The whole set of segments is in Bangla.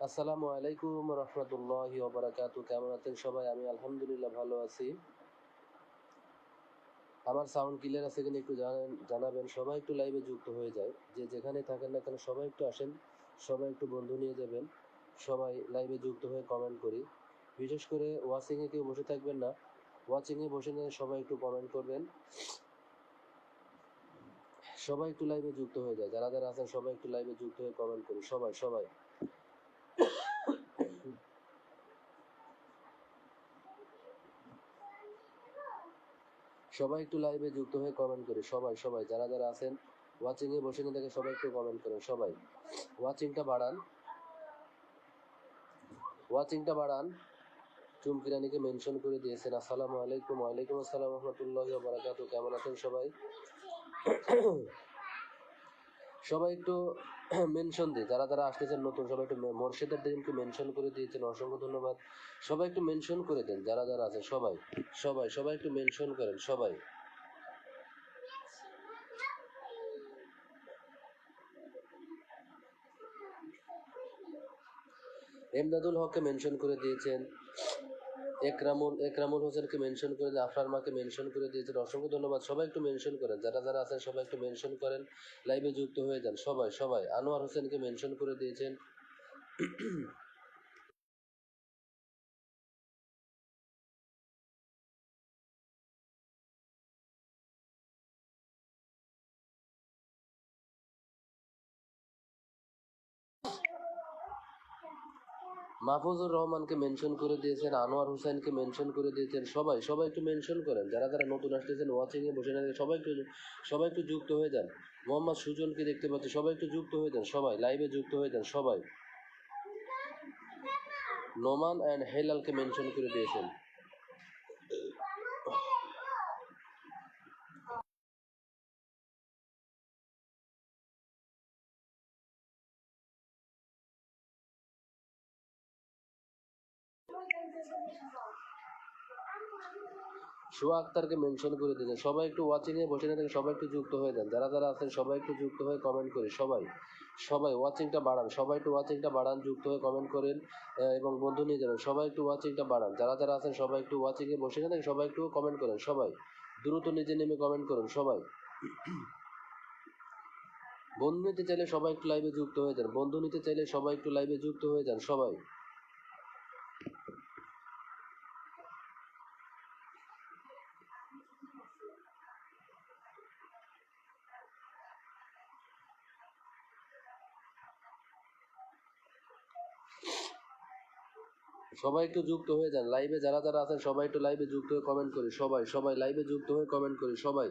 আসসালামু আলাইকুম রহমতুল্লাহি ওবারাকাতু। কেমন আছেন সবাই? আমি আলহামদুলিল্লাহ ভালো আছি। আমার সাউন্ড ক্লিয়ার আছে কিনা একটু জানাবেন। সবাই একটু লাইভে যুক্ত হয়ে যায়, যে যেখানে থাকেন না কেন সবাই একটু আসেন, সবাই একটু বন্ধু নিয়ে যাবেন, সবাই লাইভে যুক্ত হয়ে কমেন্ট করি। বিশেষ করে ওয়াচিংয়ে কেউ বসে থাকবেন না, ওয়াচিংয়ে বসে নিয়ে সবাই একটু কমেন্ট করবেন, সবাই একটু লাইভে যুক্ত হয়ে যায়। যারা যারা আছেন সবাই একটু লাইভে যুক্ত হয়ে কমেন্ট করি, সবাই সবাই সবাই একটু লাইভে যুক্ত হয়ে কমেন্ট করি, সবাই সবাই যারা যারা আছেন ওয়াচিংয়ে বসে নিয়ে থাকে সবাই একটু কমেন্ট করেন। সবাই ওয়াচিংটা বাড়ান, ওয়াচিংটা বাড়ান। চুমকি রানীকে মেনশন করে দিয়েছেন। আসসালামু আলাইকুম। ওয়ালাইকুম আসসালাম রহমতুল্লাহি ওয়া বারাকাতুহু। কেমন আছেন সবাই? সবাই একটু মেনশন দিই, যারা যারা আসতেছেন নতুন সবাই একটু মোর্শেদের দিনকে মেনশন করে দিয়েছেন, অসংখ্য ধন্যবাদ। সবাই একটু মেনশন করে দেন, যারা যারা আছে সবাই সবাই সবাই একটু মেনশন করেন সবাই। এমদাদুল হককে মেনশন করে দিয়েছেন, একরামুল হোসেনকে মেনশন করে দেন, আফরার মাকে মেনশন করে দিয়েছেন, অসংখ্য ধন্যবাদ। সবাই একটু মেনশন করেন, যারা যারা আছেন সবাই একটু মেনশন করেন, লাইভে যুক্ত হয়ে যান সবাই সবাই। আনোয়ার হোসেনকে মেনশন করে দিয়েছেন। মাহফুজুর রহমানকে মেনশন করে দিয়েছেন, আনোয়ার হোসেনকে মেনশন করে দিয়েছেন, সবাই সবাই একটু মেনশন করেন, যারা যারা নতুন আসতেছেন ওয়াচিংয়ে বসে না সবাই একটু যুক্ত হয়ে যান। মোহাম্মদ সুজনকে দেখতে পাচ্ছি, সবাই একটু যুক্ত হয়ে যান, সবাই লাইভে যুক্ত হয়ে যান সবাই। নোমান অ্যান্ড হেলালকে মেনশন করে দিয়েছেন। সোয়া আক্তারকে মেনশন করে দিয়েছেন। সবাই একটু ওয়াচিংয়ে বসে না থেকে সবাই একটু যুক্ত হয়ে যান, যারা যারা আছেন সবাই একটু যুক্ত হয়ে কমেন্ট করি সবাই সবাই। ওয়াচিংটা বাড়ান, সবাই একটু ওয়াচিংটা বাড়ান, যুক্ত হয়ে কমেন্ট করেন এবং বন্ধু নিয়ে যাবেন। সবাই একটু ওয়াচিংটা বাড়ান, যারা যারা আছেন সবাই একটু ওয়াচিংয়ে বসে না থেকে সবাই একটু কমেন্ট করেন সবাই। দ্রুত নিজে নেমে কমেন্ট করুন সবাই। বন্ধু নিতে চাইলে সবাই একটু লাইভে যুক্ত হয়ে যান, বন্ধু নিতে চাইলে সবাই একটু লাইভে যুক্ত হয়ে যান সবাই। সবাই একটু যুক্ত হয়ে যান লাইভে, যারা যারা আছেন সবাই একটু লাইভে যুক্ত হয়ে কমেন্ট করি সবাই সবাই লাইভে যুক্ত হয়ে কমেন্ট করি সবাই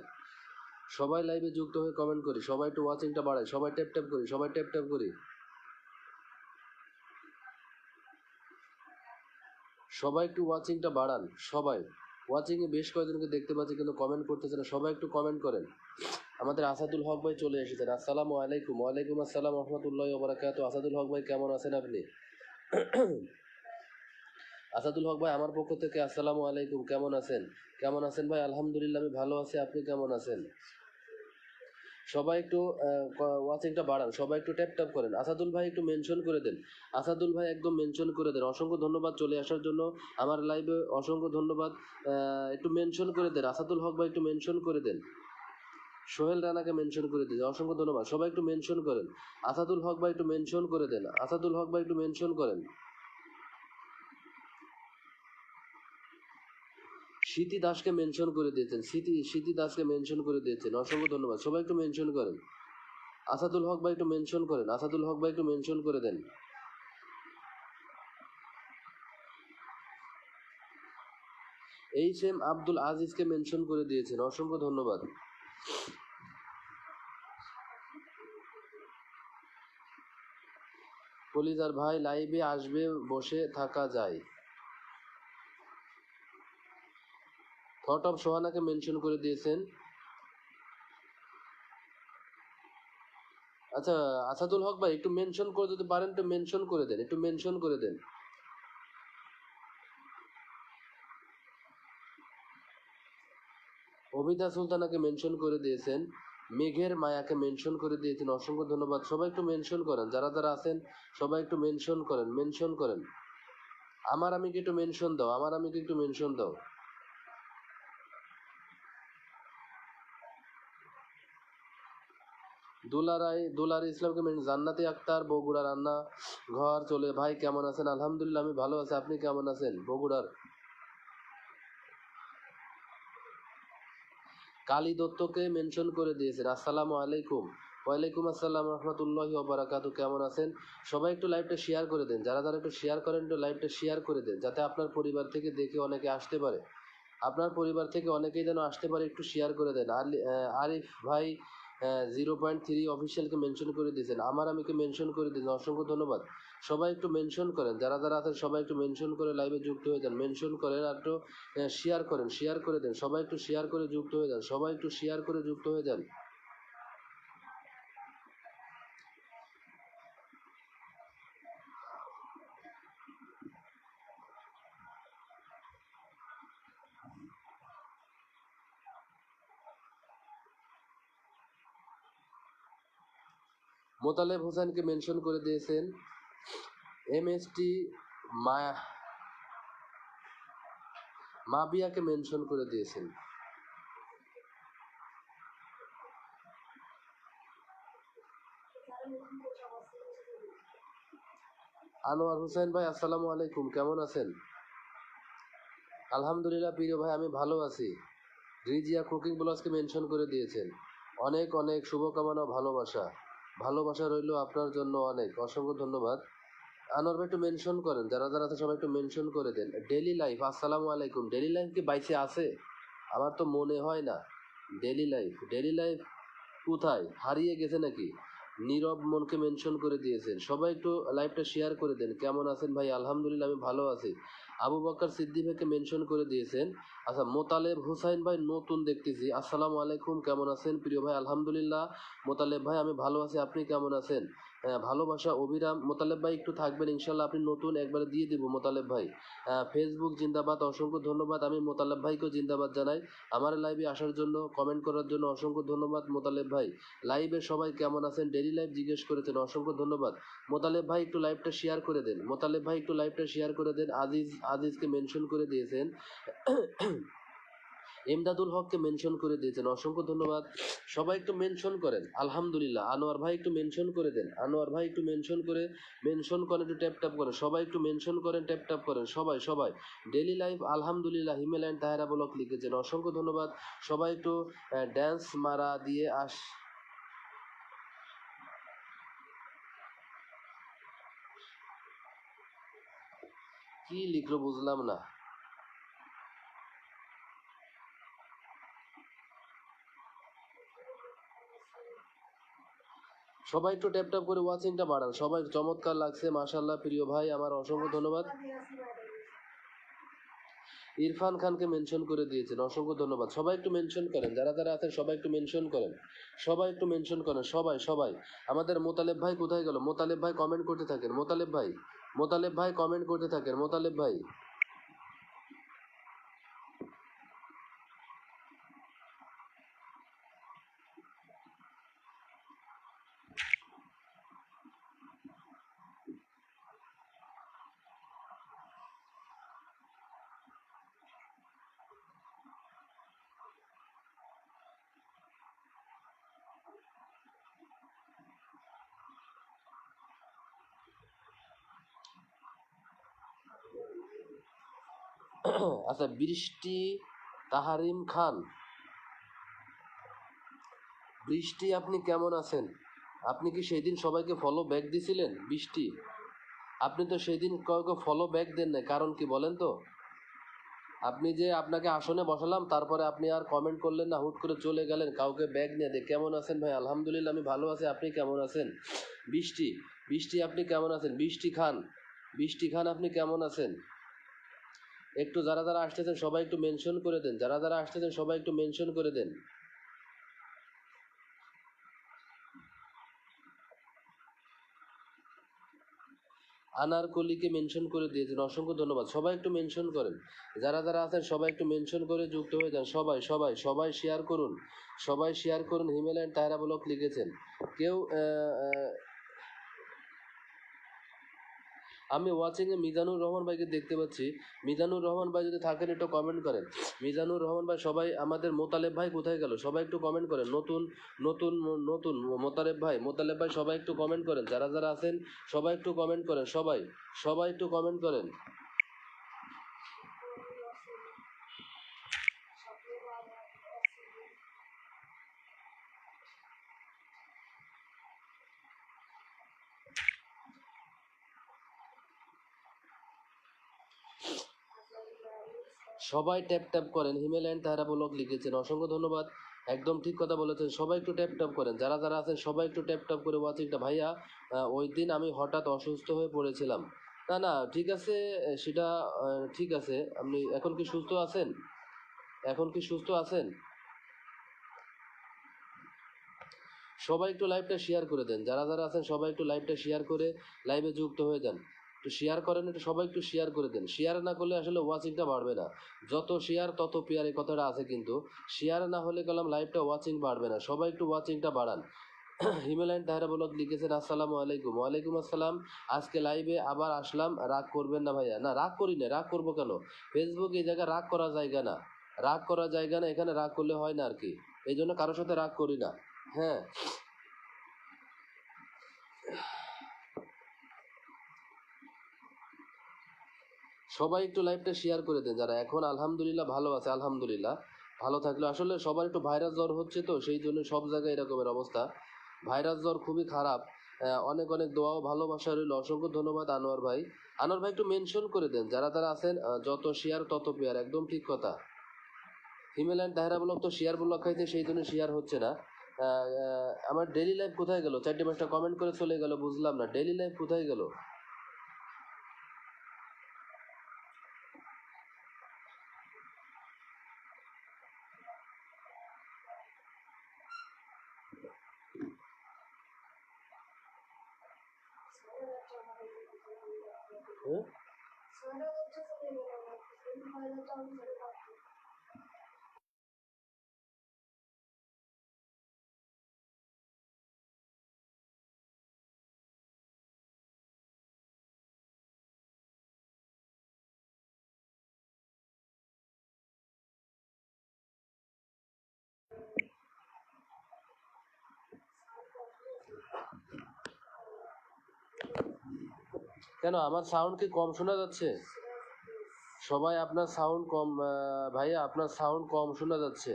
সবাই লাইভে যুক্ত হয়ে কমেন্ট করি সবাই। একটু ওয়াচিংটা বাড়াই, সবাই ট্যাপ ট্যাপ করি, সবাই ট্যাপ ট্যাপ করি, সবাই একটু ওয়াচিংটা বাড়ান সবাই। ওয়াচিংয়ে বেশ কয়েকজনকে দেখতে পাচ্ছি কিন্তু কমেন্ট করতেছে না, সবাই একটু কমেন্ট করেন। আমাদের আসাদুল হক ভাই চলে এসেছেন। আসসালামু আলাইকুম। ওয়ালাইকুম আসসালাম রহমতুল্লাহি ওয়া বারাকাতুহু। আসাদুল হক ভাই কেমন আছেন আপনি? আসাদুল হক ভাই আমার পক্ষ থেকে আসসালামু আলাইকুম। কেমন আছেন? কেমন আছেন ভাই? আলহামদুলিল্লাহ আমি ভালো আছি, আপনি কেমন আছেন? সবাই একটু ওয়াচিংটা বাড়ান, সবাই একটু ট্যাপ ট্যাপ করেন। আসাদুল ভাই একটু মেনশন করে দেন, আসাদুল ভাই একদম মেনশন করে দেন। অসংখ্য ধন্যবাদ চলে আসার জন্য আমার লাইভে, অসংখ্য ধন্যবাদ। একটু মেনশন করে দেন, আসাদুল হক ভাই একটু মেনশন করে দেন। সোহেল রানাকে মেনশন করে দিন, অসংখ্য ধন্যবাদ। সবাই একটু মেনশন করেন, আসাদুল হক ভাই একটু মেনশন করে দেন, আসাদুল হক ভাই একটু মেনশন করেন। স্মৃতি দাসকে মেনশন করে দিয়েছেন, স্মৃতি দাসকে মেনশন করে দিয়েছেন, অসংখ্য ধন্যবাদ। সবাই একটু মেনশন করেন, আসাদুল হক ভাই একটু মেনশন করেন, আসাদুল হক ভাই একটু মেনশন করে দেন। এইচ এম আব্দুল আজিজকে মেনশন করে দিয়েছেন, অসংখ্য ধন্যবাদ। কলিজার ভাই লাইভে আসবে, বসে থাকা যায়। থট অফ সোহানাকে মেনশন করে দিয়েছেন। আচ্ছা আসাদুল হক ভাই একটু মেনশন করে দিতে পারেন, একটু মেনশন করে দেন, একটু মেনশন করে দেন। অবিদা সুলতানাকে মেনশন করে দিয়েছেন, মেঘের মায়াকে মেনশন করে দিয়েছেন, অসংখ্য ধন্যবাদ। সবাই একটু মেনশন করেন, যারা যারা আছেন সবাই একটু মেনশন করেন, মেনশন করেন। আমার আমিকে একটু মেনশন দাও, আমার আমিকে একটু মেনশন দাও। দুলার ইসলামকে জান্নাতি আক্তার বগুড়া রান্না ঘর চলে ভাই কেমন আছেন? আলহামদুলিল্লাহ আমি ভালো আছি, আপনি কেমন আছেন? বগুড়ার কালী দত্তকে মেনশন করে দিয়েছেন, আসসালামু আলাইকুম। ওয়ালাইকুম আসসালাম রহমতুল্লাহি ওয়া বারাকাতুহু। কেমন আছেন? সবাই একটু লাইভটা শেয়ার করে দেন, যারা যারা একটু শেয়ার করেন একটু লাইভটা শেয়ার করে দেন, যাতে আপনার পরিবার থেকে দেখে অনেকে আসতে পারে, আপনার পরিবার থেকে অনেকেই যেন আসতে পারে, একটু শেয়ার করে দেন। আরিফ ভাই 0.3 অফিসিয়ালকে মেনশন করে দিয়েছেন, আমার আমিকে মেনশন করে দিয়েছেন, অসংখ্য ধন্যবাদ। সবাই একটু মেনশন করেন, যারা যারা আছেন সবাই একটু মেনশন করে লাইভে যুক্ত হয়ে যান, মেনশন করেন আর একটু শেয়ার করেন, শেয়ার করে দেন, সবাই একটু শেয়ার করে যুক্ত হয়ে যান, সবাই একটু শেয়ার করে যুক্ত হয়ে যান। মোতালেব হোসেনকে মেনশন করে দিয়েছেন, MST মাবিয়াকে মেনশন করে দিয়েছেন। আনোয়ার হোসেন ভাই আসসালামু আলাইকুম, কেমন আছেন? আলহামদুলিল্লাহ প্রিয় ভাই আমি ভালো আছি। রিজিয়া কুকিং ব্লগসকে মেনশন করে দিয়েছেন, অনেক অনেক শুভকামনা, ভালোবাসা, ভালোবাসা রইল আপনার জন্য অনেক, অসংখ্য ধন্যবাদ। আনোয়ার ভাই একটু মেনশন করেন, যারা যারা আছে সবাই একটু মেনশন করে দেন। ডেলি লাইফ আসসালামু আলাইকুম, ডেলি লাইফ কি বাইসে আছে? আমার তো মনে হয় না। ডেলি লাইফ কোথায় হারিয়ে গেছে নাকি? নীরব মনকে মেনশন করে দিয়েছেন, সবাই একটু লাইভটা শেয়ার করে দেন। কেমন আছেন ভাই? আলহামদুলিল্লাহ আমি ভালো আছি। আবু বকর সিদ্দিক ভাইকে মেনশন করে দিয়েছেন। আচ্ছা মোতালেব হুসাইন ভাই নতুন দেখতেছি, আসসালামু আলাইকুম, কেমন আছেন প্রিয় ভাই? আলহামদুলিল্লাহ মোতালেব ভাই আমি ভালো আছি, আপনি কেমন আছেন? ভালোবাসা অবিরাম। মোতালেব ভাই একটু থাকবেন ইনশাল্লাহ, আপনি নতুন একবারে দিয়ে দিব মোতালেব ভাই। ফেসবুক জিন্দাবাদ, অসংখ্য ধন্যবাদ। আমি মোতালেব ভাইকেও জিন্দাবাদ জানাই, আমার লাইভে আসার জন্য, কমেন্ট করার জন্য অসংখ্য ধন্যবাদ মোতালেব ভাই। লাইভে সবাই কেমন আছেন, ডেইলি লাইভ জিজ্ঞেস করেছেন, অসংখ্য ধন্যবাদ। মোতালেব ভাই একটু লাইভটা শেয়ার করে দেন, মোতালেব ভাই একটু লাইভটা শেয়ার করে দেন। আজিজকে মেনশন করে দিয়েছেন, এমদাদুল হককে মেনশন করে দিয়েছেন, অসংখ্য ধন্যবাদ। সবাই একটু মেনশন করেন, আলহামদুলিল্লাহ। আনোয়ার ভাই একটু মেনশন করে দেন, আনোয়ার ভাই একটু মেনশন করেন, একটু ট্যাপ ট্যাপ করেন, সবাই একটু মেনশন করেন, ট্যাপ ট্যাপ করেন, সবাই সবাই। ডেইলি লাইফ আলহামদুলিল্লাহ হিমেল তাহেরা ব্লক লিখেছেন, অসংখ্য ধন্যবাদ। সবাই একটু ড্যান্স মারা দিয়ে কি লিখলো বুঝলাম না। সবাই একটু ট্যাপ ট্যাপ করে ওয়াচিংটা বাড়ান, সবাই চমৎকার লাগছে মাশাআল্লাহ প্রিয় ভাই আমার, অসংখ্য ধন্যবাদ। ইরফান খানকে মেনশন করে দিয়েছেন, অসংখ্য ধন্যবাদ। সবাই একটু মেনশন করেন, যারা যারা আছেন সবাই একটু মেনশন করেন, সবাই একটু মেনশন করেন, সবাই সবাই। আমাদের মোতালেব ভাই কোথায় গেল? মোতালেব ভাই কমেন্ট করতে থাকেন, মোতালেব ভাই কমেন্ট করতে থাকেন, মোতালেব ভাই। আচ্ছা বৃষ্টি তাহারিম খান, বৃষ্টি আপনি কেমন আছেন? আপনি কি সেই দিন সবাইকে ফলো ব্যাক দিছিলেন? বৃষ্টি আপনি তো সেই দিন কাউকে ফলো ব্যাক দেন না, কারণ কি বলেন তো? আপনি যে আপনাকে আসনে বসালাম, তারপরে আপনি আর কমেন্ট করলেন না, হুট করে চলে গেলেন কাউকে ব্যাগ নিয়ে দে। কেমন আছেন ভাই? আলহামদুলিল্লাহ আমি ভালো আছি, আপনি কেমন আছেন? বৃষ্টি বৃষ্টি আপনি কেমন আছেন? বৃষ্টি খান আপনি কেমন আছেন? একটু যারা যারা আসতেছেন সবাই একটু মেনশন করে দেন, যারা যারা আসতেছেন সবাই একটু মেনশন করে দেন। আনারকলিকে মেনশন করে দিয়েছেন, অসংখ্য ধন্যবাদ। সবাই একটু মেনশন করেন, যারা যারা আছেন সবাই একটু মেনশন করে যুক্ত হয়ে যান। সবাই সবাই সবাই শেয়ার করুন, সবাই শেয়ার করুন। হিমেল তাহেরা ব্লগ লিখেছেন কেউ। আমি ওয়াচিংয়ে মিজানুর রহমান ভাইকে দেখতে পাচ্ছি। মিজানুর রহমান ভাই যদি থাকেন একটু কমেন্ট করেন। মিজানুর রহমান ভাই, সবাই আমাদের মোতালেব ভাই কোথায় গেল, সবাই একটু কমেন্ট করেন। নতুন নতুন নতুন মোতালেব ভাই, মোতালেব ভাই সবাই একটু কমেন্ট করেন, যারা যারা আছেন সবাই একটু কমেন্ট করেন। সবাই সবাই একটু কমেন্ট করেন। সবাই ট্যাপ ট্যাপ করেন। হিমেল অ্যান্ড তাহারা ব্লগ লিখেছেন, অসংখ্য ধন্যবাদ। একদম ঠিক কথা বলেছেন, সবাই একটু ট্যাপ ট্যাপ করেন, যারা যারা আছেন সবাই একটু ট্যাপ ট্যাপ করে ওয়াচিংটা। ভাইয়া ওই দিন আমি হঠাৎ অসুস্থ হয়ে পড়েছিলাম। না না ঠিক আছে, সেটা ঠিক আছে। আপনি এখন কি সুস্থ আছেন? এখন কি সুস্থ আছেন? সবাই একটু লাইভটা শেয়ার করে দেন, যারা যারা আছেন সবাই একটু লাইভটা শেয়ার করে লাইভে যুক্ত হয়ে যান। একটু শেয়ার করেন, একটু সবাই একটু শেয়ার করে দেন। শেয়ার না করলে আসলে ওয়াচিংটা বাড়বে না। যত শেয়ার তত পেয়ার, এই কথাটা আছে, কিন্তু শেয়ার না হলে গেলাম লাইভটা ওয়াচিং বাড়বে না। সবাই একটু ওয়াচিংটা বাড়ান। হিমালয়ান তাহেরা ব্লগ লিখেছেন, আসসালামু আলাইকুম। ওয়ালাইকুম আসসালাম। আজকে লাইভে আবার আসলাম, রাগ করবেন না ভাইয়া। না রাগ করি না, রাগ করবো কেন? ফেসবুক এই জায়গায় রাগ করা জায়গা না, রাগ করা জায়গা না, এখানে রাগ করলে হয় না আর কি। এই জন্য কারোর সাথে রাগ করি না। হ্যাঁ, সবাই একটু লাইভটা শেয়ার করে দেন, যারা এখন আলহামদুলিল্লাহ ভালো আছে। আলহামদুলিল্লাহ ভালো থাকলে, আসলে সবার একটু ভাইরাস জ্বর হচ্ছে, তো সেই জন্য সব জায়গায় এরকমের অবস্থা। ভাইরাস জ্বর খুবই খারাপ। অনেক অনেক দোয়া ও ভালোবাসা রইল, অসংখ্য ধন্যবাদ আনোয়ার ভাই। আনোয়ার ভাই একটু মেনশন করে দেন, যারা যারা আছেন। যত শেয়ার তত পেয়ার, একদম ঠিক কথা। হিমেল অ্যান্ড তাহেরা ব্লগ তো শেয়ার ব্লগ খাইতে, সেই জন্য শেয়ার হচ্ছে না। আমার ডেইলি লাইফ কোথায় গেল? 4-5টা কমেন্ট করে চলে গেল, বুঝলাম না ডেইলি লাইফ কোথায় গেল। হ্যাঁ, কেন আমার সাউন্ড কি কম শোনা যাচ্ছে? সবাই আপনার সাউন্ড কম, ভাইয়া আপনার সাউন্ড কম শোনা যাচ্ছে।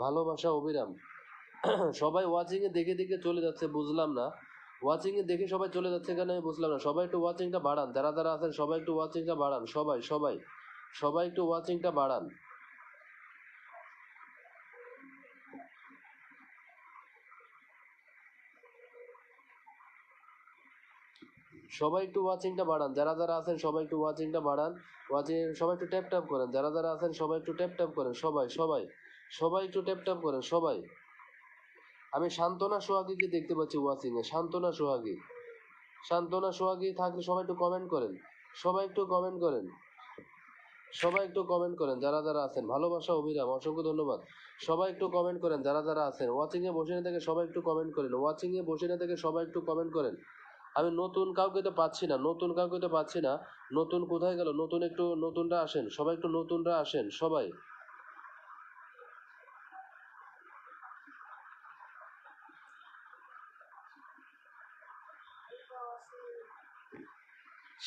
ভালোবাসা অবিরাম। সবাই ওয়াচিং এ দেখে দেখে চলে যাচ্ছে, বুঝলাম না। ওয়াচিং এ দেখে সবাই চলে যাচ্ছে কেন আমি বুঝলাম না। সবাই একটু ওয়াচিংটা বাড়ান, যারা যারা আছেন সবাই একটু ওয়াচিংটা বাড়ান। সবাই সবাই সবাই একটু ওয়াচিংটা বাড়ান। সবাই একটু ওয়াচিংটা বাড়ান, যারা যারা আছেন সবাই একটু ওয়াচিংটা বাড়ান। ওয়াচিং সবাই একটু ট্যাপ ট্যাপ করেন, যারা যারা আছেন সবাই একটু ট্যাপ ট্যাপ করেন। সবাই সবাই সবাই একটু ট্যাপ ট্যাপ করেন সবাই। আমি সান্ত্বনা সোহাগীকে দেখতে পাচ্ছি ওয়াচিং এ। সান্ত্বনা সোহাগী, সান্ত্বনা সোহাগী থাকলে সবাই একটু কমেন্ট করেন। সবাই একটু কমেন্ট করেন, সবাই একটু কমেন্ট করেন, যারা যারা আছেন। ভালোবাসা অবিরাম, অসংখ্য ধন্যবাদ। সবাই একটু কমেন্ট করেন, যারা যারা আছেন। ওয়াচিং এ বসে না থেকে সবাই একটু কমেন্ট করেন। ওয়াচিং এ বসে না থেকে সবাই একটু কমেন্ট করেন। আমি নতুন কাউকে তো পাচ্ছি না, নতুন কাউকে তো পাচ্ছি না। নতুন কোথায় গেল? নতুন একটু নতুনরা আসেন, সবাই একটু নতুনরা আসেন সবাই।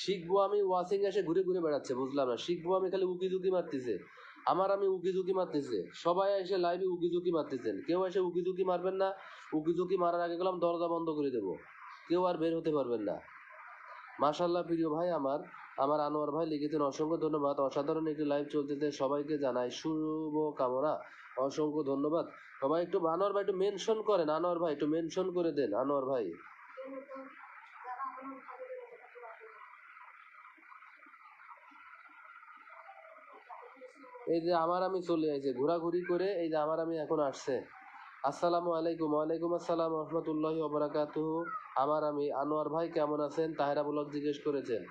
শিখবো আমি, ওয়াচিং এসে ঘুরে ঘুরে বেড়াচ্ছে, বুঝলাম না। শিখবো আমি, খালি উকি ঝুঁকি মারতেছে আমার। আমি উকি ঝুঁকি মারতেছে, সবাই এসে লাইভে উকি ঝুঁকি মারতেছেন। কেউ এসে উকি ঝুঁকি মারবেন না। উকি ঝুঁকি মারার আগে গেলাম দরজা বন্ধ করে দেবো, কেউ আর বের হতে পারবেন না। মাশাল্লাহ প্রিয় ভাই আমার, আমার আনোয়ার ভাই লিখেছেন, অসংখ্য ধন্যবাদ। অসাধারণ একটি লাইভ চলতেছে, সবাইকে জানাই শুভ কামনা, অসংখ্য ধন্যবাদ। সবাই একটু আনোয়ার ভাই একটু মেনশন করেন, আনোয়ার ভাই একটু মেনশন করে দেন, আনোয়ার ভাই। এই যে আমার আমি চলে আইছে ঘোরাঘুরি করে, এই যে আমার আমি এখন আসছে। আসসালামু আলাইকুম। ওয়ালাইকুম আসসালাম রহমতুল্লাহি ওবারাকাতুহু। আমার আমি আনোয়ার ভাই কেমন আছেন? তাহেরা ব্লগ জিজ্ঞেস করেছেন।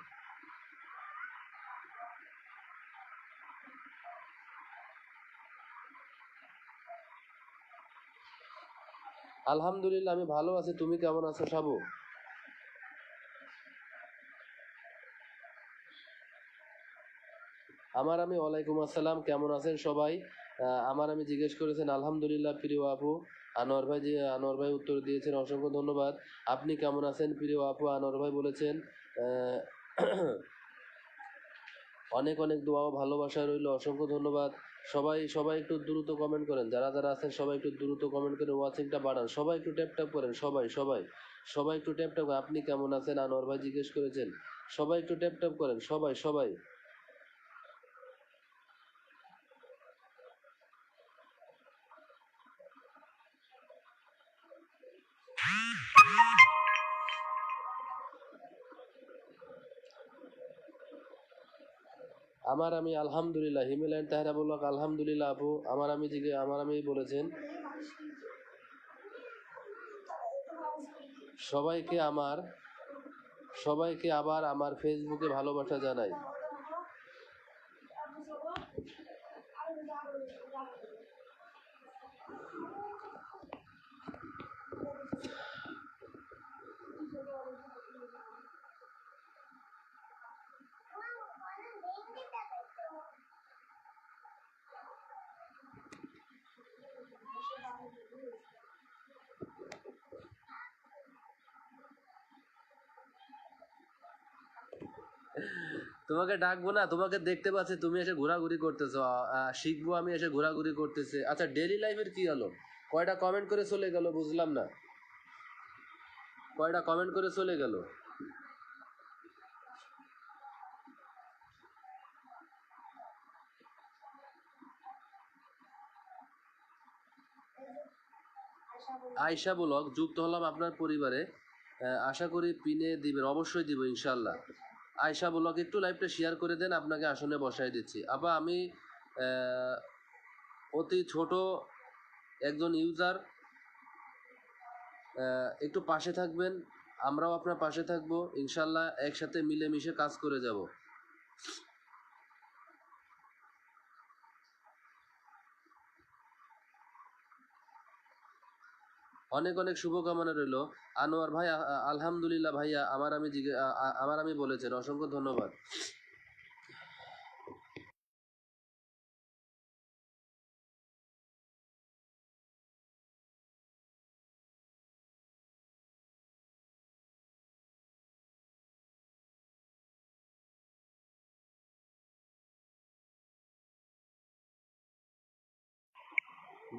আলহামদুলিল্লাহ আমি ভালো আছি, তুমি কেমন আছো সাবু? আমার আমি ওয়ালাইকুম আসসালাম, কেমন আছেন সবাই? আমার আমি জিজ্ঞেস করেছেন। আলহামদুলিল্লাহ প্রিয় আপু। আনোয়ার ভাই উত্তর দিয়েছেন, অসংখ্য ধন্যবাদ। আপনি কেমন আছেন প্রিয় আপু? আনোয়ার ভাই বলেছেন আহ, অনেক অনেক দোয়া ও ভালোবাসা রইল, অসংখ্য ধন্যবাদ। সবাই সবাই একটু দ্রুত কমেন্ট করেন, যারা যারা আছেন সবাই একটু দ্রুত কমেন্ট করে ওয়াচিংটা বাড়ান, সবাই একটু ট্যাপ ট্যাপ করেন, সবাই সবাই সবাই একটু ট্যাপ ট্যাপ। আপনি কেমন আছেন? আনোয়ার ভাই জিজ্ঞেস করেছেন। সবাই একটু ট্যাপ ট্যাপ করেন, সবাই সবাই। আমার আমি আলহামদুলিল্লাহ। হিমেল তাহেরা বলক আলহামদুলিল্লাহ আপু। আমার আমি বলেছেন। সবাইকে আমার সবাইকে আবার আমার ফেসবুকে ভালোবাসা জানাই। তোমাকে ডাকবো না, তোমাকে দেখতে পাচ্ছি তুমি এসে ঘোরাঘুরি করতেছো। শিখবো আমি, এসে ঘোরাঘুরি করতেছে। আচ্ছা, ডেইলি লাইফের কি হলো? কয়টা কমেন্ট করে চলে গেল বুঝলাম না, কয়টা কমেন্ট করে চলে গেল? আয়শা ব্লগ যুক্ত হলাম আপনার পরিবারে। আশা করি পিনে দিবেন, অবশ্যই দিব ইনশাল্লাহ। আয়শা ব্লগ একটু লাইভটা শেয়ার করে দেন, আপনাকে আসনে বসাই দিচ্ছি। আপা আমি অতি ছোট একজন ইউজার, একটু পাশে থাকবেন, আমরাও আপনার পাশে থাকবো ইনশাল্লাহ, একসাথে মিলেমিশে কাজ করে যাব। অনেক অনেক শুভকামনা রইল। আনোয়ার ভাই আলহামদুলিল্লাহ ভাইয়া আমার আমি বলেছেন, অসংখ্য ধন্যবাদ।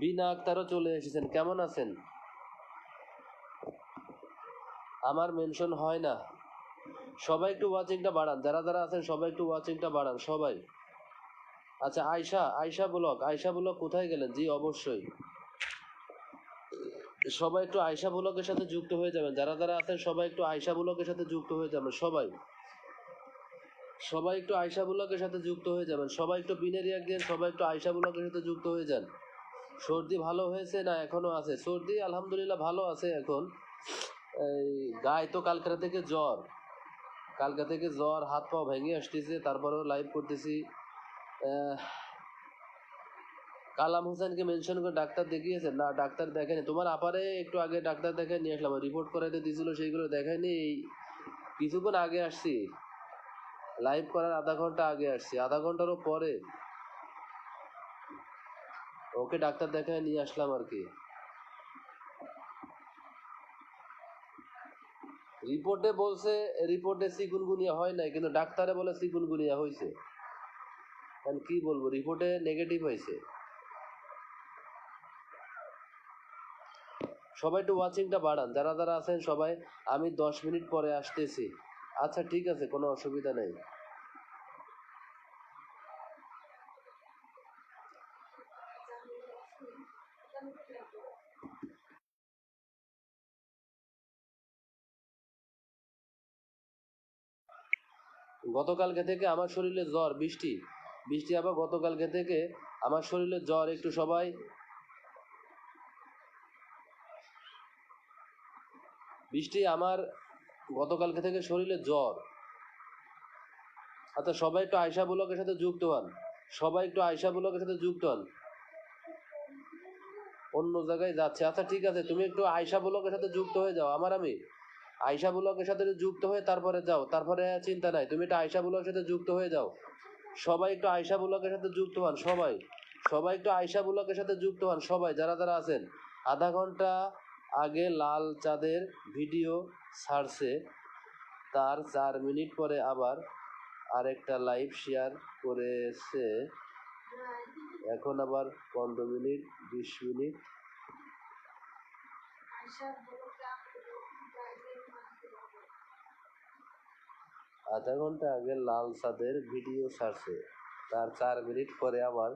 বিনা আক্তারও চলে এসেছেন, কেমন আছেন? আমার মেনশন হয় না। সবাই একটু ওয়াচিংটা বাড়ান, যারা যারা আছেন সবাই একটু ওয়াচিংটা বাড়ান, সবাই। আচ্ছা, আয়শা ব্লগ কোথায় গেলেন? জি অবশ্যই, সবাই একটু আয়শা ব্লগের সাথে যুক্ত হয়ে যাবেন, যারা যারা আছেন সবাই একটু আয়শা ব্লগের সাথে যুক্ত হয়ে যাবেন, সবাই সবাই একটু আয়শা ব্লগের সাথে যুক্ত হয়ে যাবেন, সবাই একটু বিনের রিয়াক্ট দিন, সবাই একটু আয়শা ব্লগের সাথে যুক্ত হয়ে যান। সর্দি ভালো হয়েছে না এখনো আছে? সর্দি আলহামদুলিল্লাহ ভালো আছে এখন। এই গায়ে তো কালকা থেকে জ্বর, হাত পা ভেঙে আসতেছে, তারপরেও লাইভ করতেছি। কালাম হোসেনকে মেনশন করে ডাক্তার দেখিয়েছেন? না, ডাক্তার দেখেনি। তোমার আপারে একটু আগে ডাক্তার দেখায় নিয়ে আসলাম, রিপোর্ট করাইতে দিয়েছিল, সেইগুলো দেখায়নি। এই কিছুক্ষণ আগে আসছি, লাইভ করার আধা ঘন্টা আগে আসছি, আধা ঘন্টারও পরে ওকে ডাক্তার দেখায় নিয়ে আসলাম আর কি। রিপোর্টে চিকুনগুনিয়া হয় নাই, কিন্তু ডাক্তারে বলে চিকুনগুনিয়া হয়েছে। কারণ কি বলবো, রিপোর্টে নেগেটিভ হয়েছে। সবাই একটু ওয়াচিংটা বাড়ান, যারা যারা আছেন সবাই। আমি 10 মিনিট পরে আসতেছি। আচ্ছা ঠিক আছে, কোনো অসুবিধা নেই। গতকালকে থেকে আমার শরীরে জ্বর, বৃষ্টি। বৃষ্টি আবার গতকালকে থেকে আমার শরীরে জ্বর, একটু সবাই বৃষ্টি আমার গতকালকে থেকে শরীরে জ্বর। আচ্ছা সবাই একটু আয়শা ব্লগের সাথে যুক্ত হন, সবাই একটু আয়শা ব্লগের সাথে যুক্ত হন। অন্য জায়গায় যাচ্ছে, আচ্ছা ঠিক আছে, তুমি একটু আয়শা ব্লগের সাথে যুক্ত হয়ে যাও। আমি আয়শা ব্লগের সাথে যুক্ত হয়ে তারপরে যাও, তারপরে চিন্তা নাই, তুমি একটু আয়শা ব্লগের সাথে যুক্ত হয়ে যাও। সবাই একটু আয়শা ব্লগের সাথে যুক্ত হন, সবাই সবাই একটু আয়শা ব্লগের সাথে যুক্ত হন, সবাই যারা যারা আছেন। আধা ঘন্টা আগে লাল চাঁদের ভিডিও ছাড়ছে, তার 4 মিনিট পরে আবার আরেকটা লাইভ শেয়ার করেছে, এখন আবার 15 মিনিট 20 মিনিট। আধা ঘন্টা আগে লাল চাঁদের ভিডিও ছাড়ছে, তার 4 মিনিট পরে আবার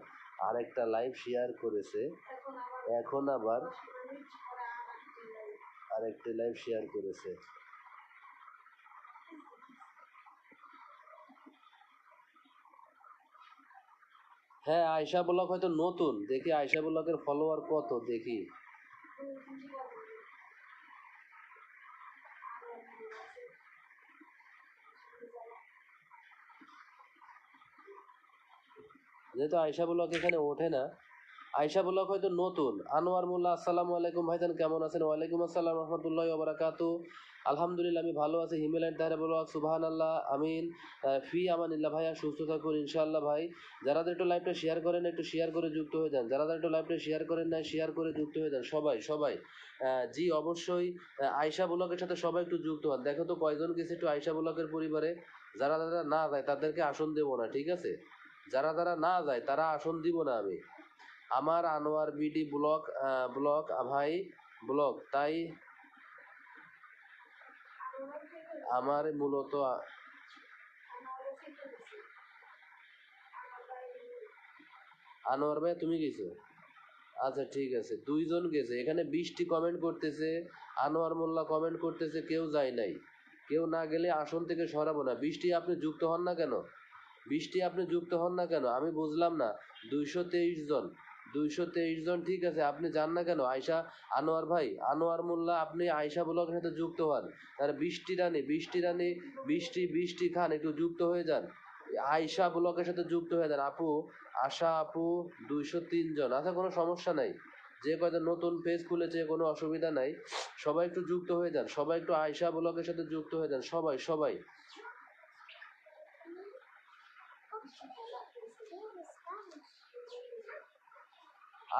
আরেকটা লাইভ শেয়ার করেছে, এখন আবার আরেকটা লাইভ শেয়ার করেছে। হ্যাঁ আয়শা ব্লগ হয়তো নতুন, দেখি আয়শা ব্লগের ফলোয়ার কত দেখি। যেহেতু আয়শা ব্লগ এখানে ওঠে না, আয়শা ব্লগ হয়তো নতুন। আনোয়ার মোল্লা, আসসালামু আলাইকুম ভাইজান, কেমন আছেন? ওয়ালাইকুম আসসালাম রহমতুল্লাহি ওয়া বারাকাতু। আলহামদুলিল্লাহ আমি ভালো আছি। হিমালয়ান তাহরা ব্লগ, সুবহানাল্লাহ, আমিন, ফি আমানিল্লাহ। ভাইয়া সুস্থ থাকুন ইনশাআল্লাহ। ভাই যারা একটু লাইভটা শেয়ার করেন, একটু শেয়ার করে যুক্ত হয়ে যান। যারা একটু লাইভটা শেয়ার করেন না, শেয়ার করে যুক্ত হয়ে যান সবাই সবাই। জি অবশ্যই আয়শা ব্লগের সাথে সবাই একটু যুক্ত হন। দেখো তো কয়জন গেছে একটু আয়শা ব্লগের পরিবারে। যারা যারা না যায় তাদেরকে আসন দেবো না, ঠিক আছে? যারা যারা না যায় তারা আসন দিব না আমি। আমার আনোয়ার বিডি ব্লগ, ব্লগ ভাই ব্লগ, তাই আমার মূলত আনোয়ার ভাই তুমি গেছো? আচ্ছা ঠিক আছে, 2জন গেছে। এখানে 20টি কমেন্ট করতেছে, আনোয়ার মোল্লা কমেন্ট করতেছে কেউ যায় নাই। কেউ না গেলে আসন থেকে সরাবো না। 20টি আপনি যুক্ত হন না কেন? 20টি আপনি যুক্ত হন না কেন আমি বুঝলাম না। 223 জন, 223 জন, ঠিক আছে, আপনি যান না কেন? আয়শা, আনোয়ার ভাই, আনোয়ার মোল্লা, আপনি আয়শা ব্লগের সাথে যুক্ত হন। তার 20টি রানী, 20টি রানী, 20টি খান, একটু যুক্ত হয়ে যান। আয়শা ব্লগের সাথে যুক্ত হয়ে যান। আপু, আশা আপু, 203 জন। আচ্ছা কোনো সমস্যা নাই, যে কয়টা নতুন পেজ খুলেছে কোনো অসুবিধা নাই। সবাই একটু যুক্ত হয়ে যান, সবাই একটু আয়শা ব্লগের সাথে যুক্ত হয়ে যান, সবাই সবাই।